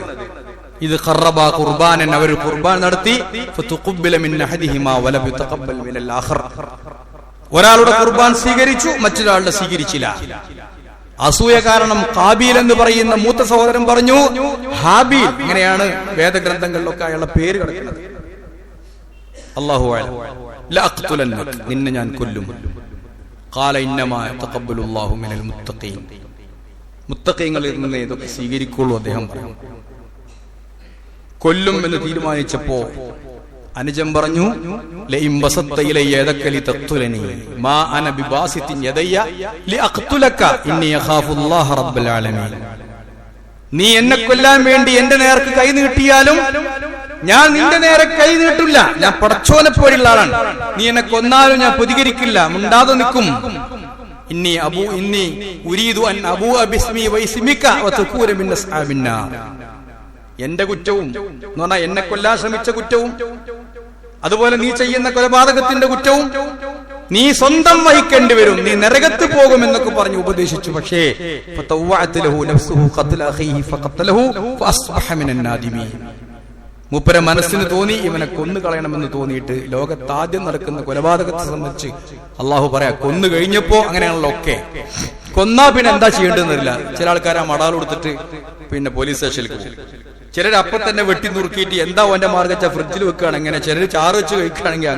ഇത് ഖറബാ ഖുർബാനൻ, അവർ ഖുർബാൻ നടത്തി. ഫതുഖബ്ബല മിൻ അഹദിഹിമാ വലം യുതഖബ്ബൽ മിനൽ ആഖർ. ഒരാളുടെ ഖുർബാൻ സ്വീകരിച്ചു, മറ്റൊരാളുടെ സ്വീകരിച്ചില്ല. അസൂയ കാരണം ഖാബീൽ എന്ന് പറയുന്ന മൂത്ത സഹോദരൻ പറഞ്ഞു ഹാബീൽ. ഇങ്ങനെയാണ് വേദഗ്രന്ഥങ്ങളിലൊക്കെ അയാളുടെ പേര് കിടക്കുന്നത്. അല്ലാഹു അഅലം. ലഅഖ്തുലന്നക, നിന്നെ ഞാൻ കൊല്ലും. ഖാല ഇന്നമാ യതഖബ്ബലുല്ലാഹു മിനൽ മുത്തഖീൻ. മുത്തഖീങ്ങളിൽ നിന്ന് ഇതൊക്കെ സ്വീകരിക്കുള്ളൂ അദ്ദേഹം പറഞ്ഞു. കൊല്ലും എന്ന് തീരുമാനിച്ചപ്പോ അനുജൻ പറഞ്ഞു, ലഇൻ ബസത്ത ഇലയ്യ യദക ലിതഖ്തുലനി മാ അന ബിബാസിത്തിൻ യദയ്യ ലിഅഖ്തുലക ഇന്നി യഖാഫുല്ലാഹ റബ്ബൽ ആലമീൻ. നീ എന്നെ കൊല്ലാൻ വേണ്ടി എന്റെ നേർക്ക് കൈ നീട്ടിയാലും ഞാൻ നിന്റെ നേരെ കൈ നീട്ടില്ല, ഞാൻ പടച്ചോനെ പോലുള്ള ആളാണ്, നീ എന്നെ കൊന്നാലും ഞാൻ പ്രതികരിക്കില്ല, മുണ്ടാതെ നിൽക്കും. എന്റെ കുറ്റവും എന്ന് പറഞ്ഞാൽ എന്നെ കൊല്ലാൻ ശ്രമിച്ച കുറ്റവും അതുപോലെ നീ ചെയ്യുന്ന കൊലപാതകത്തിന്റെ കുറ്റവും നീ സ്വന്തം വഹിക്കേണ്ടി വരും, നീ നരകത്ത് പോകുമെന്നൊക്കെ പറഞ്ഞു ഉപദേശിച്ചു. പക്ഷേ മൂപ്പര മനസ്സിന് തോന്നി ഇവനെ കൊന്നു കളയണമെന്ന് തോന്നിയിട്ട് ലോകത്താദ്യം നടക്കുന്ന കൊലപാതകത്തെ സംബന്ധിച്ച് അള്ളാഹു പറയാ, കൊന്നു കഴിഞ്ഞപ്പോ അങ്ങനെയാണല്ലോ ഒക്കെ. കൊന്നാ പിന്നെ എന്താ ചെയ്യേണ്ടതെന്നില്ല. ചില ആൾക്കാർ ആ മടാൾ കൊടുത്തിട്ട് പിന്നെ പോലീസ് സ്റ്റേഷനിലേക്ക് പോകും. ചിലർ അപ്പൊ തന്നെ വെട്ടി നുറുക്കിയിട്ട് എന്താ ഓന്റെ മാർഗച്ച ഫ്രിഡ്ജിൽ വെക്കുകയാണ്, അങ്ങനെ ചിലർ ചാറ് വെച്ച് കഴിക്കുകയാണെങ്കിൽ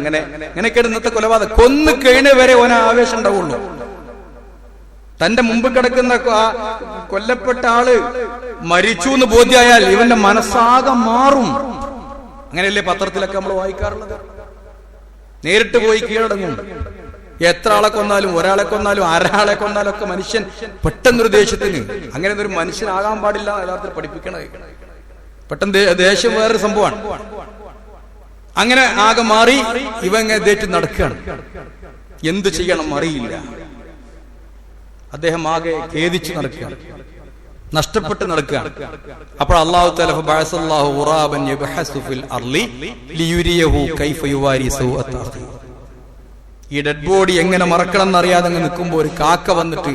അങ്ങനെയൊക്കെ ഇന്നത്തെ കൊലപാതകം. കൊന്നു കഴിഞ്ഞ വരെ ഓന ആവേശം ഉണ്ടാവുള്ളൂ. തന്റെ മുമ്പ് കിടക്കുന്ന കൊല്ലപ്പെട്ട ആള് മരിച്ചു എന്ന് ബോധ്യമായാൽ ഇവന്റെ മനസ്സാകെ മാറും. അങ്ങനെയല്ലേ പത്രത്തിലൊക്കെ നമ്മൾ വായിക്കാറുള്ളത്. നേരിട്ട് പോയി കീഴടങ്ങും. എത്ര ആളെ കൊന്നാലും, ഒരാളെ കൊന്നാലും, ഒരാളെ കൊന്നാലും ഒക്കെ മനുഷ്യൻ പെട്ടെന്നൊരു ദേഷ്യത്തിന്, അങ്ങനെ ഒരു മനുഷ്യനാകാൻ പാടില്ല യഥാർത്ഥത്തിൽ പഠിപ്പിക്കണത്. പെട്ടെന്ന് ദേഷ്യം വേറൊരു സംഭവമാണ്. അങ്ങനെ ആകെ മാറി ഇവ ദേറ്റ് നടക്കുകയാണ്. എന്ത് ചെയ്യണം അറിയില്ല. അദ്ദേഹം ആകെ ഖേദിച്ചു നടക്കുകയാണ്, നഷ്ടപ്പെട്ട് നടക്കുകയാണ്. അപ്പോൾ അല്ലാഹു തആല ഫബഅസല്ലാഹു ഖുറാബൻ യബ്ഹസു ഫിൽ അർളി ലിയുരിയഹു കൈഫ യുവാരി സൗഅത അഖി. ഈ ഡെഡ് ബോഡി എങ്ങനെ മറക്കണം എന്നറിയാതെ അങ്ങ് നിൽക്കുമ്പോൾ ഒരു കാക്ക വന്നിട്ട്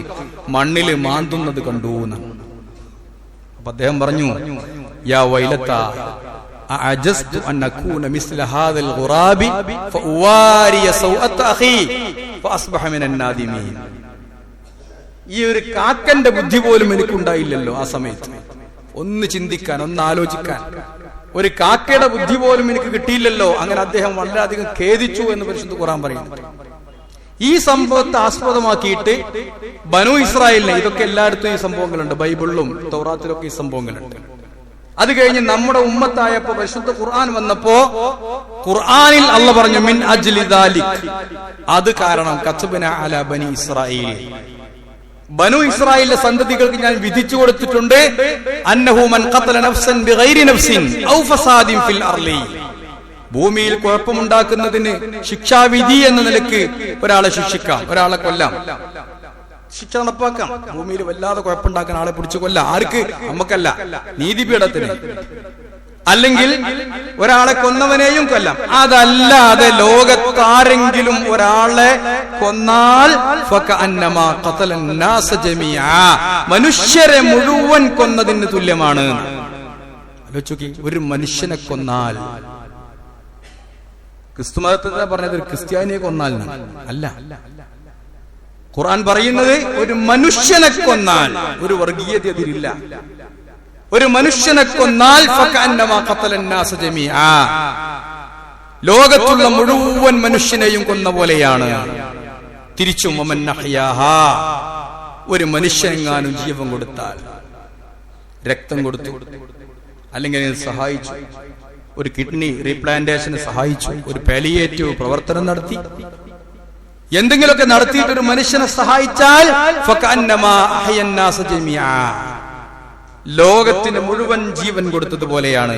മണ്ണില് മാന്തുന്നത് കണ്ടു. അപ്പൊ അദ്ദേഹം പറഞ്ഞു, യാ വൈലത അഅജസ്തു അൻ അകൂന മിസ്ല ഹാദൽ ഖുറാബി ഫഉവാരി സൗഅത അഖി ഫഅസ്ബഹ മിനൻ നാദിമീൻ. ഈ ഒരു കാക്കന്റെ ബുദ്ധി പോലും എനിക്കുണ്ടായില്ലല്ലോ ആ സമയത്ത്. ഒന്ന് ചിന്തിക്കാൻ, ഒന്ന് ആലോചിക്കാൻ ഒരു കാക്കയുടെ ബുദ്ധി പോലും എനിക്ക് കിട്ടിയില്ലല്ലോ. അങ്ങനെ അദ്ദേഹം വളരെയധികം ഖേദിച്ചു എന്ന് പരിശുദ്ധ ഖുർആൻ പറയുന്നു. ഈ സംഭവത്തെ ആസ്പദമാക്കിയിട്ട് ബനു ഇസ്രായേലിനെ, ഇതൊക്കെ എല്ലായിടത്തും ഈ സംഭവങ്ങളുണ്ട്, ബൈബിളിലും തൗറാത്തിലൊക്കെ ഈ സംഭവങ്ങളുണ്ട്. അത് കഴിഞ്ഞ് നമ്മുടെ ഉമ്മത്തായപ്പോ പരിശുദ്ധ ഖുർആൻ വന്നപ്പോ ഖുർആനിൽ അല്ലാഹ് പറഞ്ഞു മിൻ അജ്ലി ദാലിക്, അത് കാരണം കത്ബന അലാ ബനി ഇസ്രായേൽ, ബനു ഇസ്രായേലിന്റെ സന്തതികൾക്ക് ഞാൻ വിധിച്ചു കൊടുത്തിട്ടുണ്ട്, അന്നഹു മൻ ഖതല നഫ്സൻ ബിഗൈരി നഫ്സിൻ ഔ ഫസാദിൻ ഫിൽ അർളി, ഭൂമിയിൽ കുഴപ്പമുണ്ടാക്കുന്നതിന് ശിക്ഷാവിധി എന്ന നിലയ്ക്ക് ഒരാളെ ശിക്ഷിക്കാം, ഒരാളെ കൊല്ലാം, ശിക്ഷ നടപ്പാക്കാം. ഭൂമിയിൽ വല്ലാതെ കുഴപ്പമുണ്ടാക്കാൻ ആളെ പിടിച്ചു കൊല്ലാം. ആർക്ക്? നമുക്കല്ല, നീതിപീഠത്തിന്. അല്ലെങ്കിൽ ഒരാളെ കൊന്നവനെയും കൊല്ലാം. അതല്ലാതെ ലോകത്താരെങ്കിലും ഒരാളെ കൊന്നാൽ ഫകഅന്നമാ ഖതലൻ നാസ ജമീഅ, മനുഷ്യരെ മുഴുവൻ കൊന്നതിന് തുല്യമാണ്. ആലോചിക്ക്, ഒരു മനുഷ്യനെ കൊന്നാൽ, ക്രിസ്തു മതത്തിൽ പറഞ്ഞത് ഒരു ക്രിസ്ത്യാനിയെ കൊന്നാൽ അല്ല, ഖുർആൻ പറയുന്നത് ഒരു മനുഷ്യനെ കൊന്നാൽ, ഒരു വർഗീയത അതിലില്ല. ഒരു മനുഷ്യനെ കൊന്നാൽ ഫകഅന്നമാ ഖതലൻ നാസ ജമീഅ, ലോകത്തുള്ള മുഴുവൻ മനുഷ്യനെയും കൊന്ന പോലെയാണ്. തിരിച്ചും വമൻ അഹ്യാഹാ, ഒരു മനുഷ്യനെങ്ങാനും ജീവൻ കൊടുത്താൽ, രക്തം കൊടുത്തു, അല്ലെങ്കിൽ സഹായിച്ചു, ഒരു കിഡ്നി റീപ്ലാന്റേഷന് സഹായിച്ചു, ഒരു പാലിയേറ്റീവ് പ്രവർത്തനം നടത്തി, എന്തെങ്കിലുമൊക്കെ നടത്തിയിട്ട് ഒരു മനുഷ്യനെ സഹായിച്ചാൽ ഫകഅന്നമാ അഹ്യൻ നാസ ജമീഅ, ലോകത്തിന് മുഴുവൻ ജീവൻ കൊടുത്തതുപോലെയാണ്.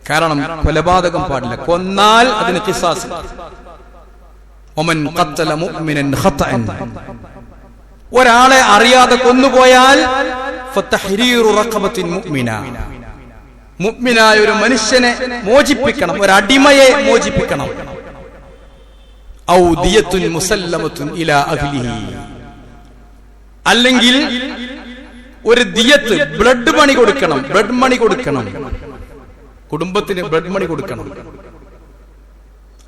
കാരണം കൊലപാതകം പാടില്ല. കൊന്നാൽ അതിന് ഖിസാസ്. ഒമൻ ഖത്തല മുഅ്മിനൻ ഖതഅൻ, ഒരാളെ അറിയാതെ കൊന്നുപോയാൽ ഫതഹ്രീറു റഖബത്തിൻ മുഅ്മിന, മുഅ്മിനായ ഒരു മനുഷ്യനെ മോചിപ്പിക്കണം, ഒരു അടിമയെ മോചിപ്പിക്കണം. ഔ ദിയത്തുൻ മുസല്ലമത്തുൻ ഇലാ അഹ്ലിഹി, അല്ലെങ്കിൽ ഒരു ദിയത്ത്, ബ്ലഡ് മണി കൊടുക്കണം, ബ്ലഡ് മണി കൊടുക്കണം, കുടുംബത്തിന് ബ്ലഡ് മണി കൊടുക്കണം.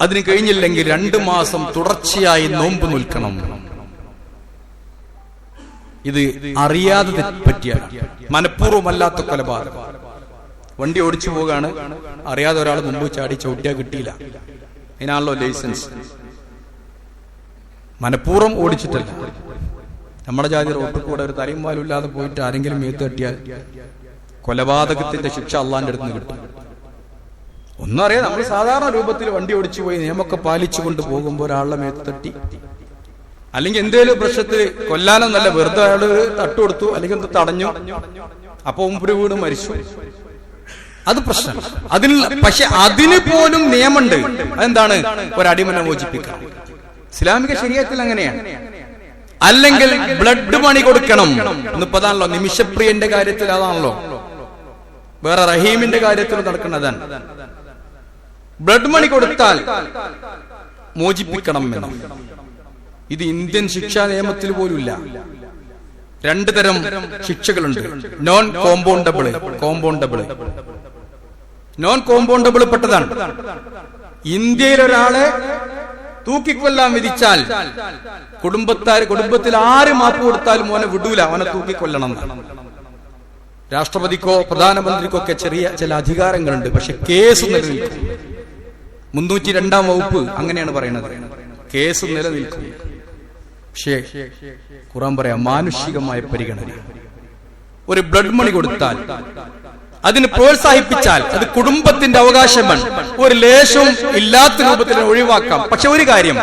അതിന് കഴിഞ്ഞില്ലെങ്കിൽ 2 മാസം തുടർച്ചയായി നോമ്പ് നിൽക്കണം. ഇത് അറിയാതെ പറ്റിയ, മനഃപൂർവ്വമല്ലാത്ത കൊലപാതകം. വണ്ടി ഓടിച്ചു പോകാണ്, അറിയാതെ ഒരാൾ മുമ്പ് ചാടി ചവിട്ടിയാ കിട്ടിയില്ല, അതിനാണല്ലോ ലൈസൻസ്. മനഃപൂർവ്വം ഓടിച്ചിട്ടല്ല. നമ്മുടെ ജാതി റോട്ടിൽ കൂടെ ഒരു തലയും വാലും ഇല്ലാതെ പോയിട്ട് ആരെങ്കിലും മേത്ത് തട്ടിയാൽ കൊലപാതകത്തിന്റെ ശിക്ഷ അള്ളാന്റെ അടുത്ത് നിന്ന് കിട്ടും. ഒന്നും അറിയാം, നമ്മൾ സാധാരണ രൂപത്തിൽ വണ്ടി ഓടിച്ചു പോയി നിയമമൊക്കെ പാലിച്ചു കൊണ്ട് പോകുമ്പോൾ ഒരാളുടെ മേത്ത് തട്ടി, അല്ലെങ്കിൽ എന്തേലും പ്രശ്നത്തിൽ കൊല്ലാനൊന്നല്ല, വെറുതെ അയാള് തട്ടുകൊടുത്തു, അല്ലെങ്കിൽ തടഞ്ഞു, അപ്പൊ മുമ്പ് വീണ് മരിച്ചു. അത് പ്രശ്നം. പക്ഷെ അതിന് പോലും നിയമമുണ്ട്. അതെന്താണ്? ഒരടിമനെ മോചിപ്പിക്കണം. ഇസ്ലാമിക ശരീഅത്തിൽ അങ്ങനെയാണ്. അല്ലെങ്കിൽ ബ്ലഡ് മണി കൊടുക്കണം. ഇന്നിപ്പോ അതാണല്ലോ നിമിഷപ്രിയന്റെ കാര്യത്തിൽ, അതാണല്ലോ വേറെ റഹീമിന്റെ കാര്യത്തിൽ നടക്കുന്നതാണ്. ബ്ലഡ് മണി കൊടുത്താൽ മോചിപ്പിക്കണം എന്ന്. ഇത് ഇന്ത്യൻ ശിക്ഷാ നിയമത്തിൽ പോലുമില്ല. 2 തരം ശിക്ഷകളുണ്ട്. Non compoundable, compoundable. Non compoundable പെട്ടതാണ്. ഇന്ത്യയിൽ ഒരാളെ തൂക്കിക്കൊല്ലാൻ വിധിച്ചാൽ കുടുംബത്തിൽ ആര് മാപ്പ് കൊടുത്താലും അവനെ വിടൂല, അവനെ തൂക്കിക്കൊല്ലണം. രാഷ്ട്രപതിക്കോ പ്രധാനമന്ത്രിക്കോ ഒക്കെ ചെറിയ ചില അധികാരങ്ങളുണ്ട്. പക്ഷെ കേസ് നിലനിൽക്കും. 302 വകുപ്പ് അങ്ങനെയാണ് പറയുന്നത്. കേസ് നിലനിൽക്കും. പക്ഷേ ഖുർആൻ പറയാം മാനുഷികമായ പരിഗണന. ഒരു ബ്ലഡ് മണി കൊടുത്താൽ, അതിന് പ്രോത്സാഹിപ്പിച്ചാൽ അത് കുടുംബത്തിന്റെ അവകാശമാണ്. ഒരു ലേശവും ഇല്ലാത്ത രൂപത്തിൽ ഒഴിവാക്കാം. പക്ഷെ ഒരു കാര്യം,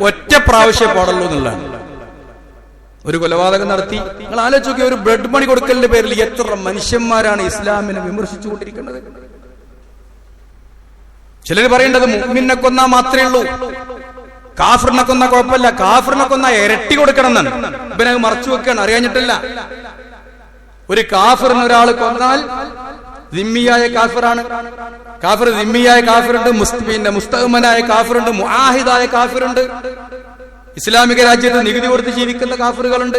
ഒറ്റ പ്രാവശ്യം പാടുള്ളൂ എന്നുള്ളതാണ്. ഒരു കൊലപാതകം നടത്തി, നിങ്ങൾ ആലോചിച്ച് നോക്കിയ ഒരു ബ്ലഡ് മണി കൊടുക്കലിന്റെ പേരിൽ എത്ര മനുഷ്യന്മാരാണ് ഇസ്ലാമിനെ വിമർശിച്ചുകൊണ്ടിരിക്കുന്നത്. ചിലർ പറയേണ്ടത് മുഅ്മിനെ കൊന്നാ മാത്രമേ ഉള്ളൂ, കാഫിറിനെ കൊന്നാ കുഴപ്പമില്ല, കാഫിറിനെ കൊന്നാ ഇരട്ടി കൊടുക്കണം എന്നാണ്. ഇവനത് മറച്ചു വെക്കാണ്, അറിയാഞ്ഞിട്ടല്ല. ഒരു കാഫിറിന് ഒരാൾ കൊന്നാൽ ദിമ്മിയായ കാഫിറാണ്. കാഫിർ ദിമ്മിയായ കാഫിറുണ്ട്, മുസ്തഅ്മനായ കാഫിറുണ്ട്, മുആഹിദായ കാഫിറുണ്ട്. ഇസ്ലാമിക രാജ്യത്ത് നികുതി കൊടുത്ത് ജീവിക്കുന്ന കാഫിറുകളുണ്ട്.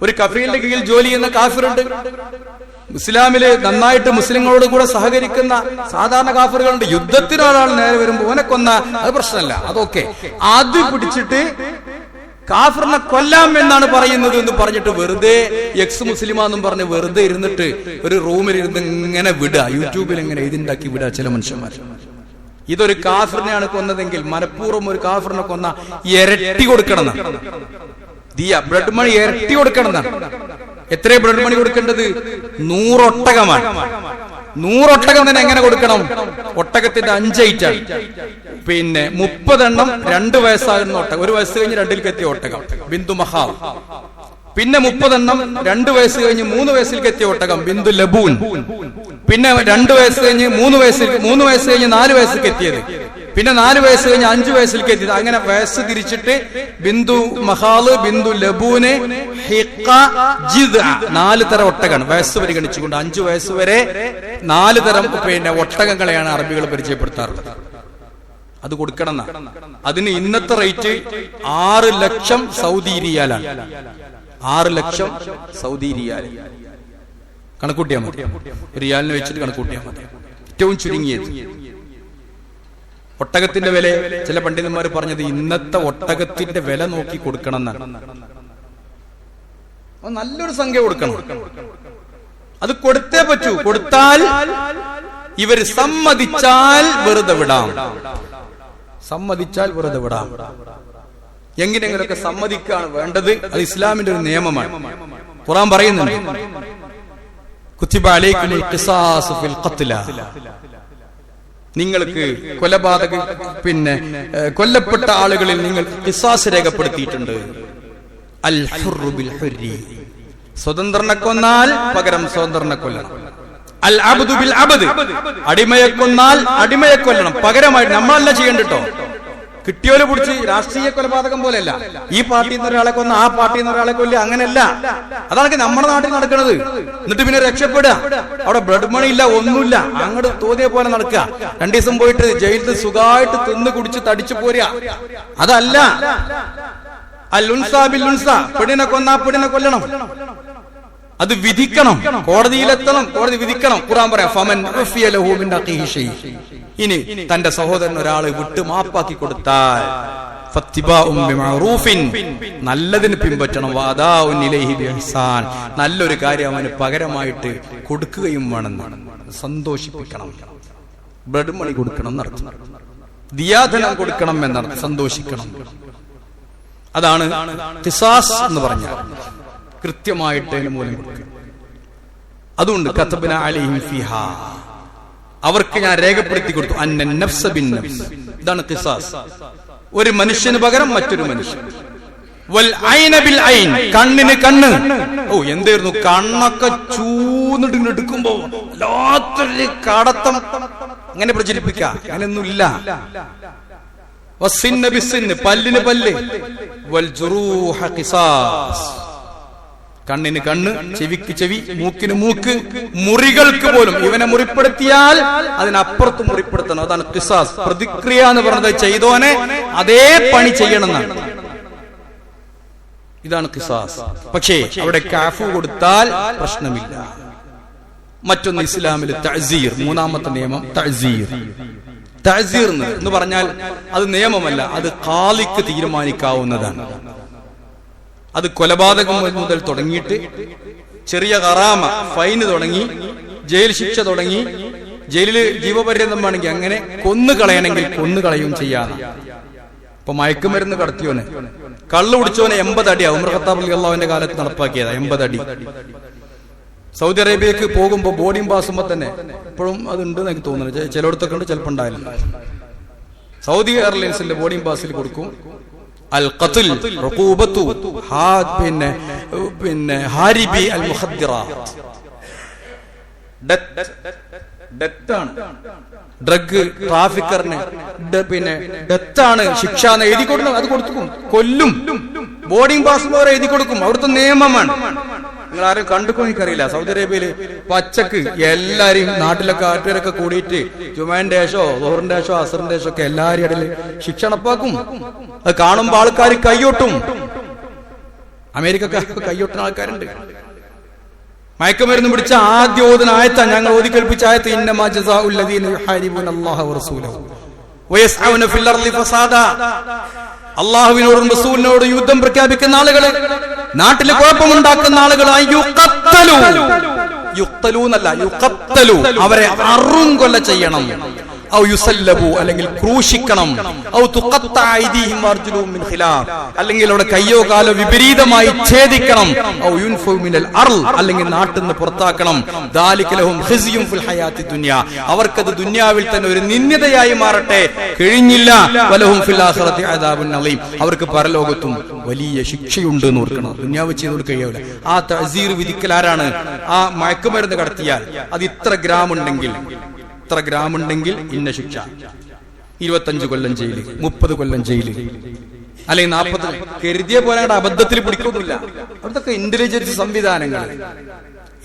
ഒരു കഫീലിന്റെ കീഴിൽ ജോലി ചെയ്യുന്ന കാഫിറുണ്ട്. ഇസ്ലാമില് നന്നായിട്ട് മുസ്ലിങ്ങളോട് കൂടെ സഹകരിക്കുന്ന സാധാരണ കാഫിറുകളുണ്ട്. യുദ്ധത്തിന് ഒരാൾ നേരെ വരുമ്പോ ഓനെ കൊന്ന അത് പ്രശ്നമല്ല, അതൊക്കെ. അത് പിടിച്ചിട്ട് കാഫിറിനെ കൊല്ലാം എന്നാണ് പറയുന്നത് എന്ന് പറഞ്ഞിട്ട് വെറുതെ എക്സ് മുസ്ലിമാന്നും പറഞ്ഞ് വെറുതെ ഇരുന്നിട്ട് ഒരു റൂമിൽ ഇരുന്ന് ഇങ്ങനെ വിടുക, യൂട്യൂബിൽ ഇങ്ങനെ ഇതുണ്ടാക്കി വിടുക ചില മനുഷ്യന്മാർ. ഇതൊരു കാഫിറിനെയാണ് കൊന്നതെങ്കിൽ മനഃപൂർവ്വം ഒരു കാഫിറിനെ കൊന്ന ഇരട്ടി കൊടുക്കണം എന്നാണ്. ബ്ലഡ് മണി ഇരട്ടി കൊടുക്കണം എന്നാണ്. എത്ര ബ്ലഡ് മണി കൊടുക്കേണ്ടത്? 100 ഒട്ടകമാണ്. 100 ഒട്ടകം തന്നെ എങ്ങനെ കൊടുക്കണം? ഒട്ടകത്തിന്റെ 5 ഐറ്റാണ്. പിന്നെ 30 എണ്ണം 2 വയസ്സാകുന്ന ഒട്ടകം, 1 വയസ്സ് കഴിഞ്ഞ് 2-ലേക്ക് എത്തിയ ഒട്ടകം ബിന്ദു മഹാൽ. പിന്നെ 30 എണ്ണം 2 വയസ്സ് കഴിഞ്ഞ് 3 വയസ്സിലേക്ക് എത്തിയ ഒട്ടകം ബിന്ദു ലബൂൻ. പിന്നെ 2 വയസ്സ് കഴിഞ്ഞ് 3 വയസ്സ് കഴിഞ്ഞ് 4 വയസ്സിലേക്ക് എത്തിയത്. പിന്നെ 4 വയസ്സ് കഴിഞ്ഞ് 5 വയസ്സിലേക്ക് എത്തിയത്. അങ്ങനെ വയസ്സ് തിരിച്ചിട്ട് ബിന്ദു മഹാല്, ബിന്ദു ലബൂന്, ഹിഖ, ജിദ്അ, 4 തരം ഒട്ടകമാണ് വയസ്സ് പരിഗണിച്ചുകൊണ്ട്. 5 വയസ്സ് വരെ 4 തരം പിന്നെ ഒട്ടകങ്ങളെയാണ് അറബികൾ പരിചയപ്പെടുത്താറുള്ളത്. അത് കൊടുക്കണം. അതിന് ഇന്നത്തെ റേറ്റ് 6 ലക്ഷം സൗദി റിയാലാണ്. 6 ലക്ഷം സൗദി റിയാൽ കണക്കൂട്ടിയാൽ മതി. റിയാലിനെ വെച്ചിട്ട് കണക്കൂട്ടിയാൽ മതി. ഏറ്റവും ചുരുങ്ങിയത് ഒട്ടകത്തിന്റെ വില ചില പണ്ഡിതന്മാർ പറഞ്ഞത് ഇന്നത്തെ ഒട്ടകത്തിന്റെ വില നോക്കി കൊടുക്കണം എന്നാണ്. നല്ലൊരു സംഖ്യ കൊടുക്കണം. അത് കൊടുത്തേ പറ്റൂ. കൊടുത്താൽ ഇവർ സമ്മതിച്ചാൽ വെറുതെ വിടാം. സമ്മതിച്ചാൽ വെറുതെ വിടാം. എങ്ങനെയെങ്കിലൊക്കെ സമ്മതിക്കാണ് വേണ്ടത്. അത് ഇസ്ലാമിന്റെ ഒരു നിയമമാണ്. ഖുർആൻ പറയുന്നുണ്ട്, കുത്തിബ അലൈക്കുമുൽ ഖിസാസു ഫിൽ ഖത്ല, നിങ്ങൾക്ക് പിന്നെ കൊല്ലപ്പെട്ട ആളുകളിൽ നിങ്ങൾ ഖിസാസ് രേഖപ്പെടുത്തിയിട്ടുണ്ട്. അൽ ഹുർറു ബിൽ ഹുർരി, സ്വതന്ത്രനെ കൊന്നാൽ പകരം സ്വതന്ത്രനെ കൊല്ലണം. അൽ അബ്ദു ബിൽ അബ്ദ്, അടിമയെ കൊന്നാൽ അടിമയെ കൊല്ലണം പകരമായിട്ട്. നമ്മളല്ല ചെയ്യണ്ടോ, കിട്ടിയോലെ പിടിച്ച് രാഷ്ട്രീയ കൊലപാതകം പോലെയല്ല. ഈ പാർട്ടിയിൽ നിന്ന് ഒരാളെ കൊന്ന ആ പാർട്ടിയിൽ നിന്ന് ഒരാളെ കൊല്ല, അങ്ങനെയല്ല. അതാണ് നമ്മുടെ നാട്ടിൽ നടക്കുന്നത്. എന്നിട്ട് പിന്നെ രക്ഷപ്പെടുക. അവിടെ ബ്ലഡ് മണി ഇല്ല, ഒന്നുമില്ല, അങ്ങോട്ട് തോന്നിയ പോലെ നടക്കുക. 2 ദിവസം പോയിട്ട് ജയിലിൽ സുഖമായിട്ട് തിന്ന് കുടിച്ച് തടിച്ചു പോരുക. അതല്ല. അൽ-ഉൻസാ ബിൽ-ഉൻസ, പെണ്ണിനെ കൊന്നാ പെണ്ണിനെ കൊല്ലണം. അത് വിധിക്കണം, കോടതിയിലെത്തണം, കോടതി വിധിക്കണം. ഖുർആൻ പറയാം, ഫമൻ ഉഫിയ ലഹു മിൻ അഖീഹി ഷൈ. ഇനി തന്റെ സഹോദരൻ ഒരാൾ വിട്ട് മാപ്പാക്കി കൊടുത്താൽ ഫത്തിബാഉം ബിമഅറൂഫിൻ, നല്ലതിന് പിൻപറ്റണം. വഅദാഉൻ ഇലൈഹി ബിഇഹ്സാൻ, നല്ലൊരു കാര്യം അവന് പകരമായിട്ട് കൊടുക്കുകയും വേണം. സന്തോഷിപ്പിക്കണം. ബ്ലഡ് മണി കൊടുക്കണം എന്നർത്ഥം. ദിയാധനം കൊടുക്കണം എന്നർത്ഥം. സന്തോഷിക്കണം. അതാണ് ഖിസാസ് എന്ന് പറഞ്ഞാൽ. കൃത്യമായിട്ട് അതിന് മൂലം കൊടുക്കുക. അതുകൊണ്ട് കതബ്ന അലൈഹിം ഫീഹാ, അവർക്ക് ഞാൻ രേഖപ്പെടുത്തി കൊടുത്തു. അന്ന നഫ്സ ബിൻ നഫ്സ്, ഇതാണ് ഖിസാസ്. ഒരു മനുഷ്യന് പകരം മറ്റൊരു മനുഷ്യൻ. വൽ ഐന ബിൽ ഐൻ, കണ്ണിന് കണ്ണ്. ഓ എന്തായിരുന്നു കണ്ണൊക്കെ എന്നിട്ട് ഇങ്ങനെ എടുക്കുമ്പോ വല്ലാത്തൊരു കാടത്തം അങ്ങനെ പ്രചരിപ്പിക്ക. അങ്ങനെയൊന്നുമില്ല. പല്ലിന് പല്ല്, കണ്ണിന് കണ്ണ്, ചെവിക്ക് ചെവി, മൂക്കിന് മൂക്ക്, മുറികൾക്ക് പോലും ഇവനെ മുറിപ്പെടുത്തിയാൽ അതിനപ്പുറത്ത് മുറിപ്പെടുത്തണം. അതാണ് ഖിസാസ്. പ്രതിക്രിയ എന്ന് പറഞ്ഞത് ചെയ്തോനെ അതേ പണി ചെയ്യണമെന്നാണ്. ഇതാണ് ഖിസാസ്. പക്ഷേ അവിടെ കാഫു കൊടുത്താൽ പ്രശ്നമില്ല. മറ്റൊന്ന് ഇസ്ലാമിൽ തഅ്സീർ, മൂന്നാമത്തെ നിയമം തഅ്സീർ. തഅ്സീർ എന്ന് പറഞ്ഞാൽ അത് നിയമമല്ല, അത് ഖാലിക്ക് തീരുമാനിക്കാവുന്നതാണ്. അത് കൊലപാതകം മുതൽ തുടങ്ങിയിട്ട് ചെറിയ ഖറാമ, ഫൈന് തുടങ്ങി, ജയിൽ ശിക്ഷ തുടങ്ങി, ജയിലില് ജീവപര്യന്തം വേണമെങ്കിൽ അങ്ങനെ കൊന്നുകളയണമെങ്കിൽ കൊന്നുകളയും ചെയ്യാതെ. ഇപ്പൊ മയക്കുമരുന്ന് കടത്തിയോനെ, കള്ളു കുടിച്ചോനെ 80 അടി ഉമർ ഖത്താബ് റളിയല്ലാഹുവിന്റെ കാലത്ത് നടപ്പാക്കിയതാ. 80 അടി. സൗദി അറേബ്യക്ക് പോകുമ്പോ ബോർഡിംഗ് പാസുമ്പോ തന്നെ ഇപ്പോഴും അതുണ്ട് എനിക്ക് തോന്നുന്നു, ചിലയിടത്തൊക്കെ ഉണ്ട്, ചിലപ്പോൾ ഉണ്ടായില്ല. സൗദി എയർലൈൻസിന്റെ ബോർഡിംഗ് പാസിൽ കൊടുക്കും അൽ ഖത്ൽ ഉഖൂബത്തു പിന്നെ ഹാരിബി അൽ മുഖദ്ദിറാത്ത്, ഡെത്താണ്. ഡ്രഗ് ട്രാഫിക്കറിന് പിന്നെ ഡെത്താണ് ശിക്ഷ എന്ന് എഴുതി കൊടുക്കണം. അത് കൊടുക്കും, കൊല്ലും. ബോർഡിംഗ് പാസ് പോലെ എഴുതി കൊടുക്കും. അവിടുത്തെ നിയമമാണ്. നിങ്ങൾ ആരും കണ്ടുക്കോ എനിക്കറിയില്ല. സൗദി അറേബ്യയില് പച്ചക്ക് എല്ലാരെയും നാട്ടിലൊക്കെ ആട്ടുകാരൊക്കെ കൂടിയിട്ട് ജുമാന്റെ ശേഷോ ദുഹറിന്റെ ശേഷോ അസറിന്റെ ശേഷോ ഒക്കെ എല്ലാവരും ഇടയിൽ ശിക്ഷ നടപ്പാക്കും. അത് കാണുമ്പോ ആൾക്കാർ കയ്യൊട്ടും. അമേരിക്കക്കാർക്ക് കയ്യൊട്ടുന്ന ആൾക്കാരുണ്ട്. മയക്കുമരുന്ന് പിടിച്ച ആദ്യ ഓതുന്ന ആയത്താ ഞങ്ങൾ ഓതി കേൾപ്പിച്ച ആയത്ത്, ഇന്നമാ ജസാഉൽ ലദീന യുഹാരിബൂന അല്ലാഹ വറസൂലഹു വയസ്അഊന ഫിൽ അർളി ഫസാദാ. അല്ലാഹുവിനോടും റസൂലിനോടും യുദ്ധം പ്രഖ്യാപിക്കുന്ന ആളുകള്, നാട്ടിൽ കുഴപ്പമുണ്ടാക്കുന്ന ആളുകൾ, അവരെ അറുംകൊല ചെയ്യണം. ഔ യുസല്ലബു, അല്ലെങ്കിൽ ക്രൂശിക്കണം. ഔ തുഖത്ത ഐദീഹിം അർജുലുഹും മിൻ ഖിലാഫ്, അല്ലെങ്കിൽ അവിടെ കയ്യോ കാലോ വിപരീതമായി ഛേദിക്കണം. ഔ യുൻഫു മിനൽ അർൾ, അല്ലെങ്കിൽ നാട്ടിൽ നിന്ന് പുറത്താക്കണം. ദാലിക ലഹും ഖിസ്യും ഫിൽ ഹയാത്തി ദുനിയ, അവർക്കത് ദുനിയാവിൽ തന്നെ ഒരു നിന്ദയായി മാറട്ടെ. കഴിഞ്ഞില്ല, വലഹും ഫിൽ ആഖിറതി അദാബുൻ അളീം, അവർക്ക് പരലോകത്തും വലിയ ശിക്ഷയുണ്ട് എന്ന് ഓർക്കണം. ദുനിയാവ് ചെയ്തോട് കഴിയൂല. ആ തഅ്സീർ വിധിക്കൽ ആരാണ്? ആ മയക്കുമരുന്ന് കടത്തിയാൽ അത് ഇത്ര ഗ്രാം ഉണ്ടെങ്കിൽ ഇന്ന ശിക്ഷ, 25 കൊല്ലം ജയില്, 30 കൊല്ലം ജയില്, അല്ലെങ്കിൽ 40. കരുതിയ പോലെ അബദ്ധത്തിൽ പിടിക്കൊന്നുമില്ല. അവിടുത്തെ ഇന്റലിജൻസ് സംവിധാനങ്ങൾ.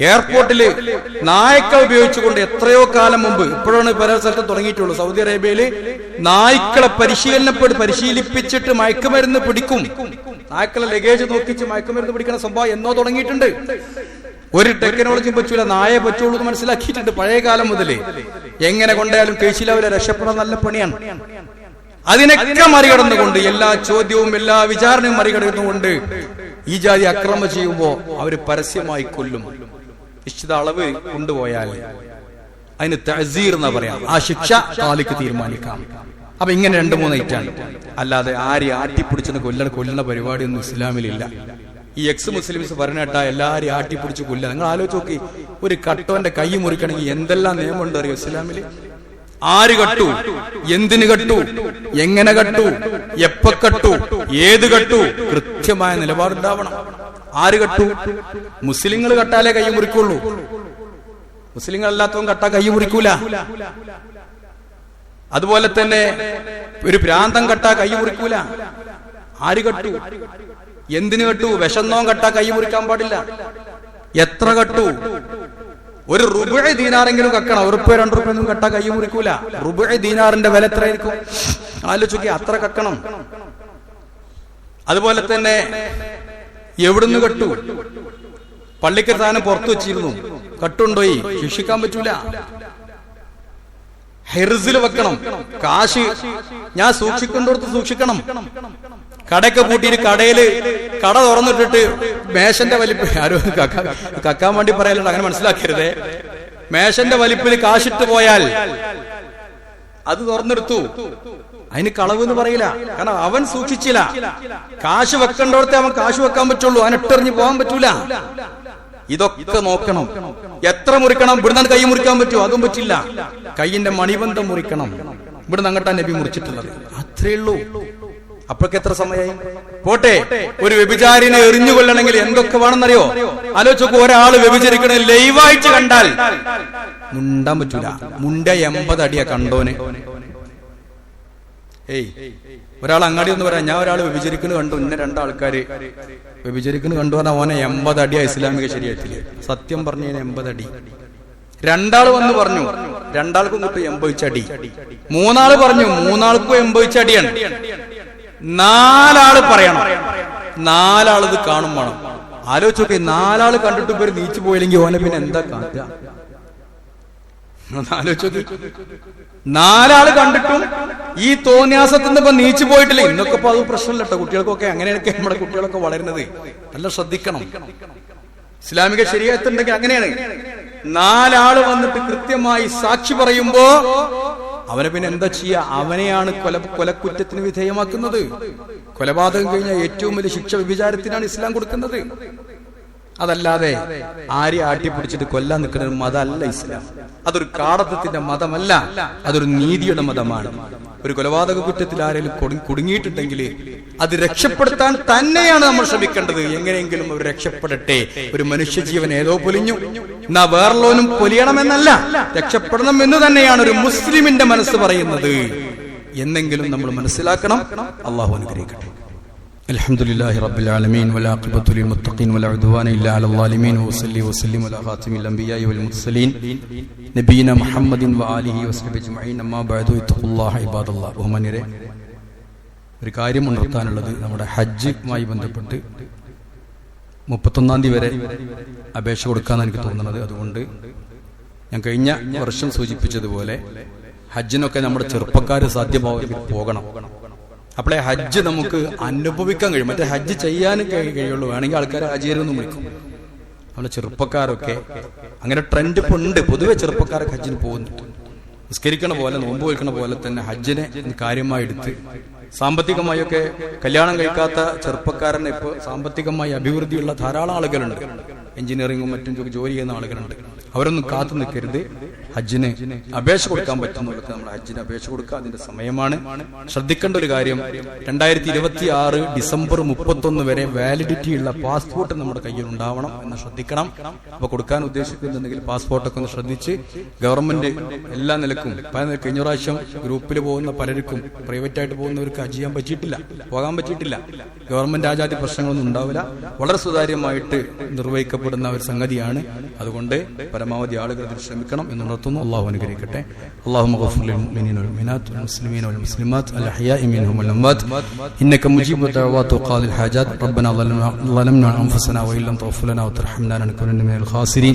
എയർപോർട്ടില് നായ്ക്കൾ ഉപയോഗിച്ചുകൊണ്ട് എത്രയോ കാലം മുമ്പ്, ഇപ്പോഴാണ് പല സ്ഥലത്തും തുടങ്ങിയിട്ടുള്ളൂ, സൗദി അറേബ്യയില് നായ്ക്കളെ പരിശീലിപ്പിച്ചിട്ട് മയക്കുമരുന്ന് പിടിക്കും. നായ്ക്കളെ ലഗേജ് നോക്കിച്ച് മയക്കുമരുന്ന് പിടിക്കുന്ന സംഭവം എന്നോ തുടങ്ങിയിട്ടുണ്ട്. ഒരു ടെക്നോളജിയും പറ്റൂല, നായെ പറ്റുള്ളൂ എന്ന് മനസ്സിലാക്കിയിട്ടുണ്ട് പഴയ കാലം മുതലേ. എങ്ങനെ കൊണ്ടായാലും കേസിൽ അവരെ രക്ഷപ്പെടാൻ നല്ല പണിയാണ്. അതിനൊക്കെ മറികടന്നുകൊണ്ട്, എല്ലാ ചോദ്യവും എല്ലാ വിചാരണയും മറികടന്നുകൊണ്ട് ഈ ജാതി അക്രമം ചെയ്യുമ്പോ അവര് പരസ്യമായി കൊല്ലും. നിശ്ചിത അളവ് കൊണ്ടുപോയാൽ അതിന് തഅ്സീർ എന്നാ പറയാം. ആ ശിക്ഷ ഖാലിക്ക് തീരുമാനിക്കാം. അപ്പൊ ഇങ്ങനെ 2-3 ഐറ്റാണ്. അല്ലാതെ ആരെ ആട്ടിപ്പിടിച്ചെന്ന് കൊല്ലണ പരിപാടിയൊന്നും ഇസ്ലാമിലില്ല. ഈ എക്സ് മുസ്ലിംസ് പറഞ്ഞിട്ടാ എല്ലാരും ആട്ടിപ്പിടിച്ച് കൊല്ലുക. നിങ്ങൾ ആലോചിച്ച് നോക്കി, ഒരു കട്ടോന്റെ കൈ മുറിക്കണമെങ്കിൽ എന്തെല്ലാം നിയമമുണ്ട് അറിയോ ഇസ്ലാമില്? ആര് കട്ടു, എന്തിന് കട്ടു, എങ്ങനെ കട്ടു, എപ്പ കട്ടു, ഏത് കട്ടു, കൃത്യമായ നിലപാടുണ്ടാവണം. ആര് കട്ടു? മുസ്ലിങ്ങൾ കട്ടാലേ കൈ മുറിക്കുള്ളൂ. മുസ്ലിങ്ങൾ അല്ലാത്തവൻ കട്ടാ കൈ മുറിക്കൂല. അതുപോലെ തന്നെ ഒരു ഭ്രാന്തം കട്ടാ കൈ മുറിക്കൂല. ആര് കട്ടു, എന്തിനു കട്ടു? വിശന്നോ കട്ടാ കൈ മുറിക്കാൻ പാടില്ല. എത്ര കട്ടു? ഒരു റുബുഅ ദീനാറെങ്കിലും കക്കണം. ₹1 2 കട്ടാ കൈ മുറിക്കൂല. റുബുഅ ദീനാറിന്റെ വില എത്രയായിരിക്കും ആലോചിക്കുക. അത്ര കക്കണം. അതുപോലെ തന്നെ എവിടുന്ന് കട്ടു? പള്ളിക്ക് സാധനം പുറത്തു വെച്ചിരുന്നു, കട്ടുണ്ടോയി, ശിക്ഷിക്കാൻ പറ്റൂല. ഹെർസിൽ വെക്കണം. കാശ് ഞാൻ സൂക്ഷിക്കേണ്ടടുത്ത് സൂക്ഷിക്കണം. കടയൊക്കെ പൂട്ടിയിട്ട് കടയില് കട തുറന്നിട്ടിട്ട് മേശന്റെ വലിപ്പ്, ആരോ കക്കാൻ വേണ്ടി പറയലുണ്ട്, അങ്ങനെ മനസ്സിലാക്കരുതേ. മേശന്റെ വലിപ്പിൽ കാശിട്ട് പോയാൽ അത് തുറന്നെടുത്തു, അതിന് കളവ് എന്ന് പറയില്ല. കാരണം അവൻ സൂക്ഷിച്ചില്ല. കാശ് വെക്കേണ്ടോടത്തെ അവൻ കാശ് വെക്കാൻ പറ്റുള്ളൂ, അവൻ ഇട്ടെറിഞ്ഞ് പോകാൻ പറ്റൂല. ഇതൊക്കെ നോക്കണം. എത്ര മുറിക്കണം? ഇവിടുന്ന് കൈ മുറിക്കാൻ പറ്റുമോ? അതും പറ്റില്ല. കൈയിന്റെ മണിബന്ധം മുറിക്കണം. ഇവിടുന്ന് അങ്ങോട്ടാ നബി മുറിച്ചിട്ടുള്ളത്. അത്രേ ഉള്ളൂ. അപ്പോഴൊക്കെ എത്ര സമയമായി? പോട്ടെ, ഒരു വ്യഭിചാരിനെ എറിഞ്ഞുകൊള്ളണമെങ്കിൽ എന്തൊക്കെ വേണമെന്നറിയോ? ആലോചിച്ചോക്ക്, ഒരാള് വ്യഭിചരിക്കണ ലൈവായിട്ട് കണ്ടാൽ മുണ്ടാൻ പറ്റൂല. മുണ്ട 80 അടിയാ കണ്ടോനെ. ഒരാൾ അങ്ങാടി ഒന്ന് പറയാം, ഞാൻ ഒരാൾ വ്യഭിചരിക്കുന്നു കണ്ടു, ഇന്ന 2 ആൾക്കാര് വ്യഭിചരിക്കുന്നു കണ്ടു പറഞ്ഞാൽ ഓനെ 80 അടിയാ ഇസ്ലാമിക ശരീഅത്തില്. സത്യം പറഞ്ഞു 80 അടി. 2 ആള് വന്ന് പറഞ്ഞു, 2 ആൾക്കും കിട്ടും 80 അടി. 3 ആള് പറഞ്ഞു, 3 ആൾക്കും 80 അടിയാണ്. 4 ആള് പറയണം, 4 ആള് ഇത് കാണും വേണം. ആലോചിച്ചോക്കെ, 4 ആള് കണ്ടിട്ട് ഇവര് നീച്ചു പോയില്ലെങ്കിൽ ഓനെ പിന്നെ എന്താ കാട്ടുക? ആലോചിച്ചോക്കെ, 4 ആള് കണ്ടിട്ടും ഈ തോന്നിയാസത്തിന് ഇപ്പൊ നീച്ചു പോയിട്ടില്ല. ഇന്നൊക്കെ ഇപ്പൊ അത് പ്രശ്നമില്ല കേട്ടോ, കുട്ടികൾക്കൊക്കെ അങ്ങനെയൊക്കെ നമ്മുടെ കുട്ടികളൊക്കെ വളരുന്നത്. നല്ല ശ്രദ്ധിക്കണം. ഇസ്ലാമിക ശരീഅത്തുണ്ടെങ്കിൽ അങ്ങനെയാണ്. 4 ആള് വന്നിട്ട് കൃത്യമായി സാക്ഷി പറയുമ്പോ അവനെ പിന്നെ എന്താ ചെയ്യാ? അവനെയാണ് കൊലക്കുറ്റത്തിന് വിധേയമാക്കുന്നത്. കൊലപാതകം കഴിഞ്ഞാൽ ഏറ്റവും വലിയ ശിക്ഷ വ്യഭിചാരത്തിനാണ് ഇസ്ലാം കൊടുക്കുന്നത്. അതല്ലാതെ ആരെ ആട്ടിപ്പിടിച്ചിട്ട് കൊല്ലാൻ നിൽക്കുന്ന ഒരു മതമല്ല ഇസ്ലാം. അതൊരു കാടത്തത്തിന്റെ മതമല്ല, അതൊരു നീതിയുടെ മതമാണ്. ഒരു കൊലപാതക കുറ്റത്തിൽ ആരെങ്കിലും കുടുങ്ങിയിട്ടുണ്ടെങ്കിൽ അത് രക്ഷപ്പെടുത്താൻ തന്നെയാണ് നമ്മൾ ശ്രമിക്കേണ്ടത്. എങ്ങനെയെങ്കിലും അവർ രക്ഷപ്പെടട്ടെ. ഒരു മനുഷ്യജീവൻ ഏതോ പൊലിഞ്ഞു, എന്നാ വേറെല്ലോനും പൊലിയണമെന്നല്ല, രക്ഷപ്പെടണം എന്ന് തന്നെയാണ് ഒരു മുസ്ലിമിന്റെ മനസ്സ് പറയുന്നത് എന്നെങ്കിലും നമ്മൾ മനസ്സിലാക്കണം. അള്ളാഹു അനുഗ്രഹിക്കട്ടെ. അൽഹംദുലില്ലാഹി റബ്ബിൽ ആലമീൻ വലാഖിബത്തു ലിൽ മുത്തഖീൻ വലാ ഉദ്വാന ഇല്ലാ അലൽ ളാലിമീൻ വസല്ലി വസല്ലിം അലാ ഖാതിമിൽ അംബിയാഇ വൽ മുർസലീൻ നബിയിന മുഹമ്മദിൻ വആലിഹി വസഹ്ബിഹി അജ്മഈൻ അമ്മാ ബഅദു ഇത്തഖുല്ലാഹ ഇബാദല്ലാഹ്. ബഹുമാന്യരെ, ഒരു കാര്യം ഉണർത്താനുള്ളത്, നമ്മുടെ ഹജ്ജുമായി ബന്ധപ്പെട്ട് 31-ാം തീയതി വരെ അപേക്ഷ കൊടുക്കാന്നാണ് എനിക്ക് തോന്നുന്നത്. അതുകൊണ്ട് ഞാൻ കഴിഞ്ഞ വർഷം സൂചിപ്പിച്ചതുപോലെ ഹജ്ജിനൊക്കെ നമ്മുടെ ചെറുപ്പക്കാർ സാധ്യമാവുമെങ്കിൽ പോകണം. അപ്പോഴേ ഹജ്ജ് നമുക്ക് അനുഭവിക്കാൻ കഴിയും. മറ്റേ ഹജ്ജ് ചെയ്യാനും കഴിയുള്ളൂ. വേണമെങ്കിൽ ആൾക്കാർ ഹാജിയാരൊന്നും വിളിക്കും. നമ്മുടെ ചെറുപ്പക്കാരൊക്കെ അങ്ങനെ ട്രെൻഡ് ഇപ്പൊ ഉണ്ട്. പൊതുവെ ചെറുപ്പക്കാരൊക്കെ ഹജ്ജിന് പോകുന്നുണ്ട്. നിസ്കരിക്കണ പോലെ, നോമ്പ് വയ്ക്കണ പോലെ തന്നെ ഹജ്ജിനെ കാര്യമായി എടുത്ത് സാമ്പത്തികമായൊക്കെ കല്യാണം കഴിക്കാത്ത ചെറുപ്പക്കാരനെ ഇപ്പോൾ സാമ്പത്തികമായി അഭിവൃദ്ധിയുള്ള ധാരാളം ആളുകളുണ്ട്. എഞ്ചിനീയറിംഗും മറ്റും ജോലി ചെയ്യുന്ന ആളുകളുണ്ട്. അവരൊന്നും കാത്തു നിൽക്കരുത്. ഹജ്ജിന് അപേക്ഷ കൊടുക്കാൻ പറ്റുന്നവർക്ക് നമ്മൾ ഹജ്ജിന് അപേക്ഷ കൊടുക്കുക. അതിന്റെ സമയമാണ്. ശ്രദ്ധിക്കേണ്ട ഒരു കാര്യം, 2026 ഡിസംബർ 31 വരെ വാലിഡിറ്റി ഉള്ള പാസ്പോർട്ട് നമ്മുടെ കയ്യിൽ ഉണ്ടാവണം എന്ന് ശ്രദ്ധിക്കണം. അപ്പൊ കൊടുക്കാൻ ഉദ്ദേശിക്കുന്നുണ്ടെങ്കിൽ പാസ്പോർട്ടൊക്കെ ഒന്ന് ശ്രദ്ധിച്ച് ഗവൺമെന്റ് എല്ലാ നിലക്കും, കഴിഞ്ഞ പ്രാവശ്യം ഗ്രൂപ്പിൽ പോകുന്ന പലർക്കും, പ്രൈവറ്റ് ആയിട്ട് പോകുന്നവർക്ക് ഹജ്ജ് ചെയ്യാൻ പറ്റിയിട്ടില്ല, പോകാൻ പറ്റിയിട്ടില്ല. ഗവൺമെന്റ് ആജാതി പ്രശ്നങ്ങളൊന്നും ഉണ്ടാവില്ല. വളരെ സുതാര്യമായിട്ട് നിർവഹിക്കപ്പെടുന്ന ഒരു സംഗതിയാണ്. അതുകൊണ്ട് പരമാവധി ആളുകൾ അതിൽ ശ്രമിക്കണം എന്ന് ഉണർത്തുന്നു. അള്ളാഹു അനുഗ്രഹിക്കട്ടെ. اللهم اغفر للمؤمنين والمؤمنات والمسلمين والمسلمات الأحياء منهم والأموات إنك مجيب الدعوات وقاضي الحاجات. ربنا ظلمنا أنفسنا وإن لم تغفر لنا وترحمنا لنكونن من الخاسرين.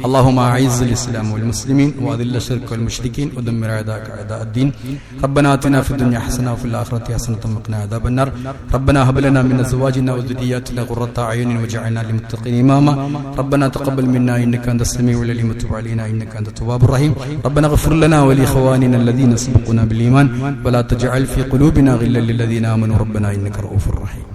اللهم أعز الإسلام والمسلمين وأذل الشرك والمشركين ودمر أعداءك أعداء الدين. ربنا آتنا في الدنيا حسنة وفي الآخرة حسنة وقنا عذاب النار. ربنا هب لنا من أزواجنا وذرياتنا قرة أعين واجعلنا للمتقين إماما. ربنا تقبل منا إنك أنت السميع العليم وتب علينا إنك أنت التواب الرحيم. ربنا اغفر لنا ولإخواننا الذين سبقونا بالإيمان ولا تجعل في قلوبنا غلا للذين آمنوا ربنا إنك رؤوف رحيم.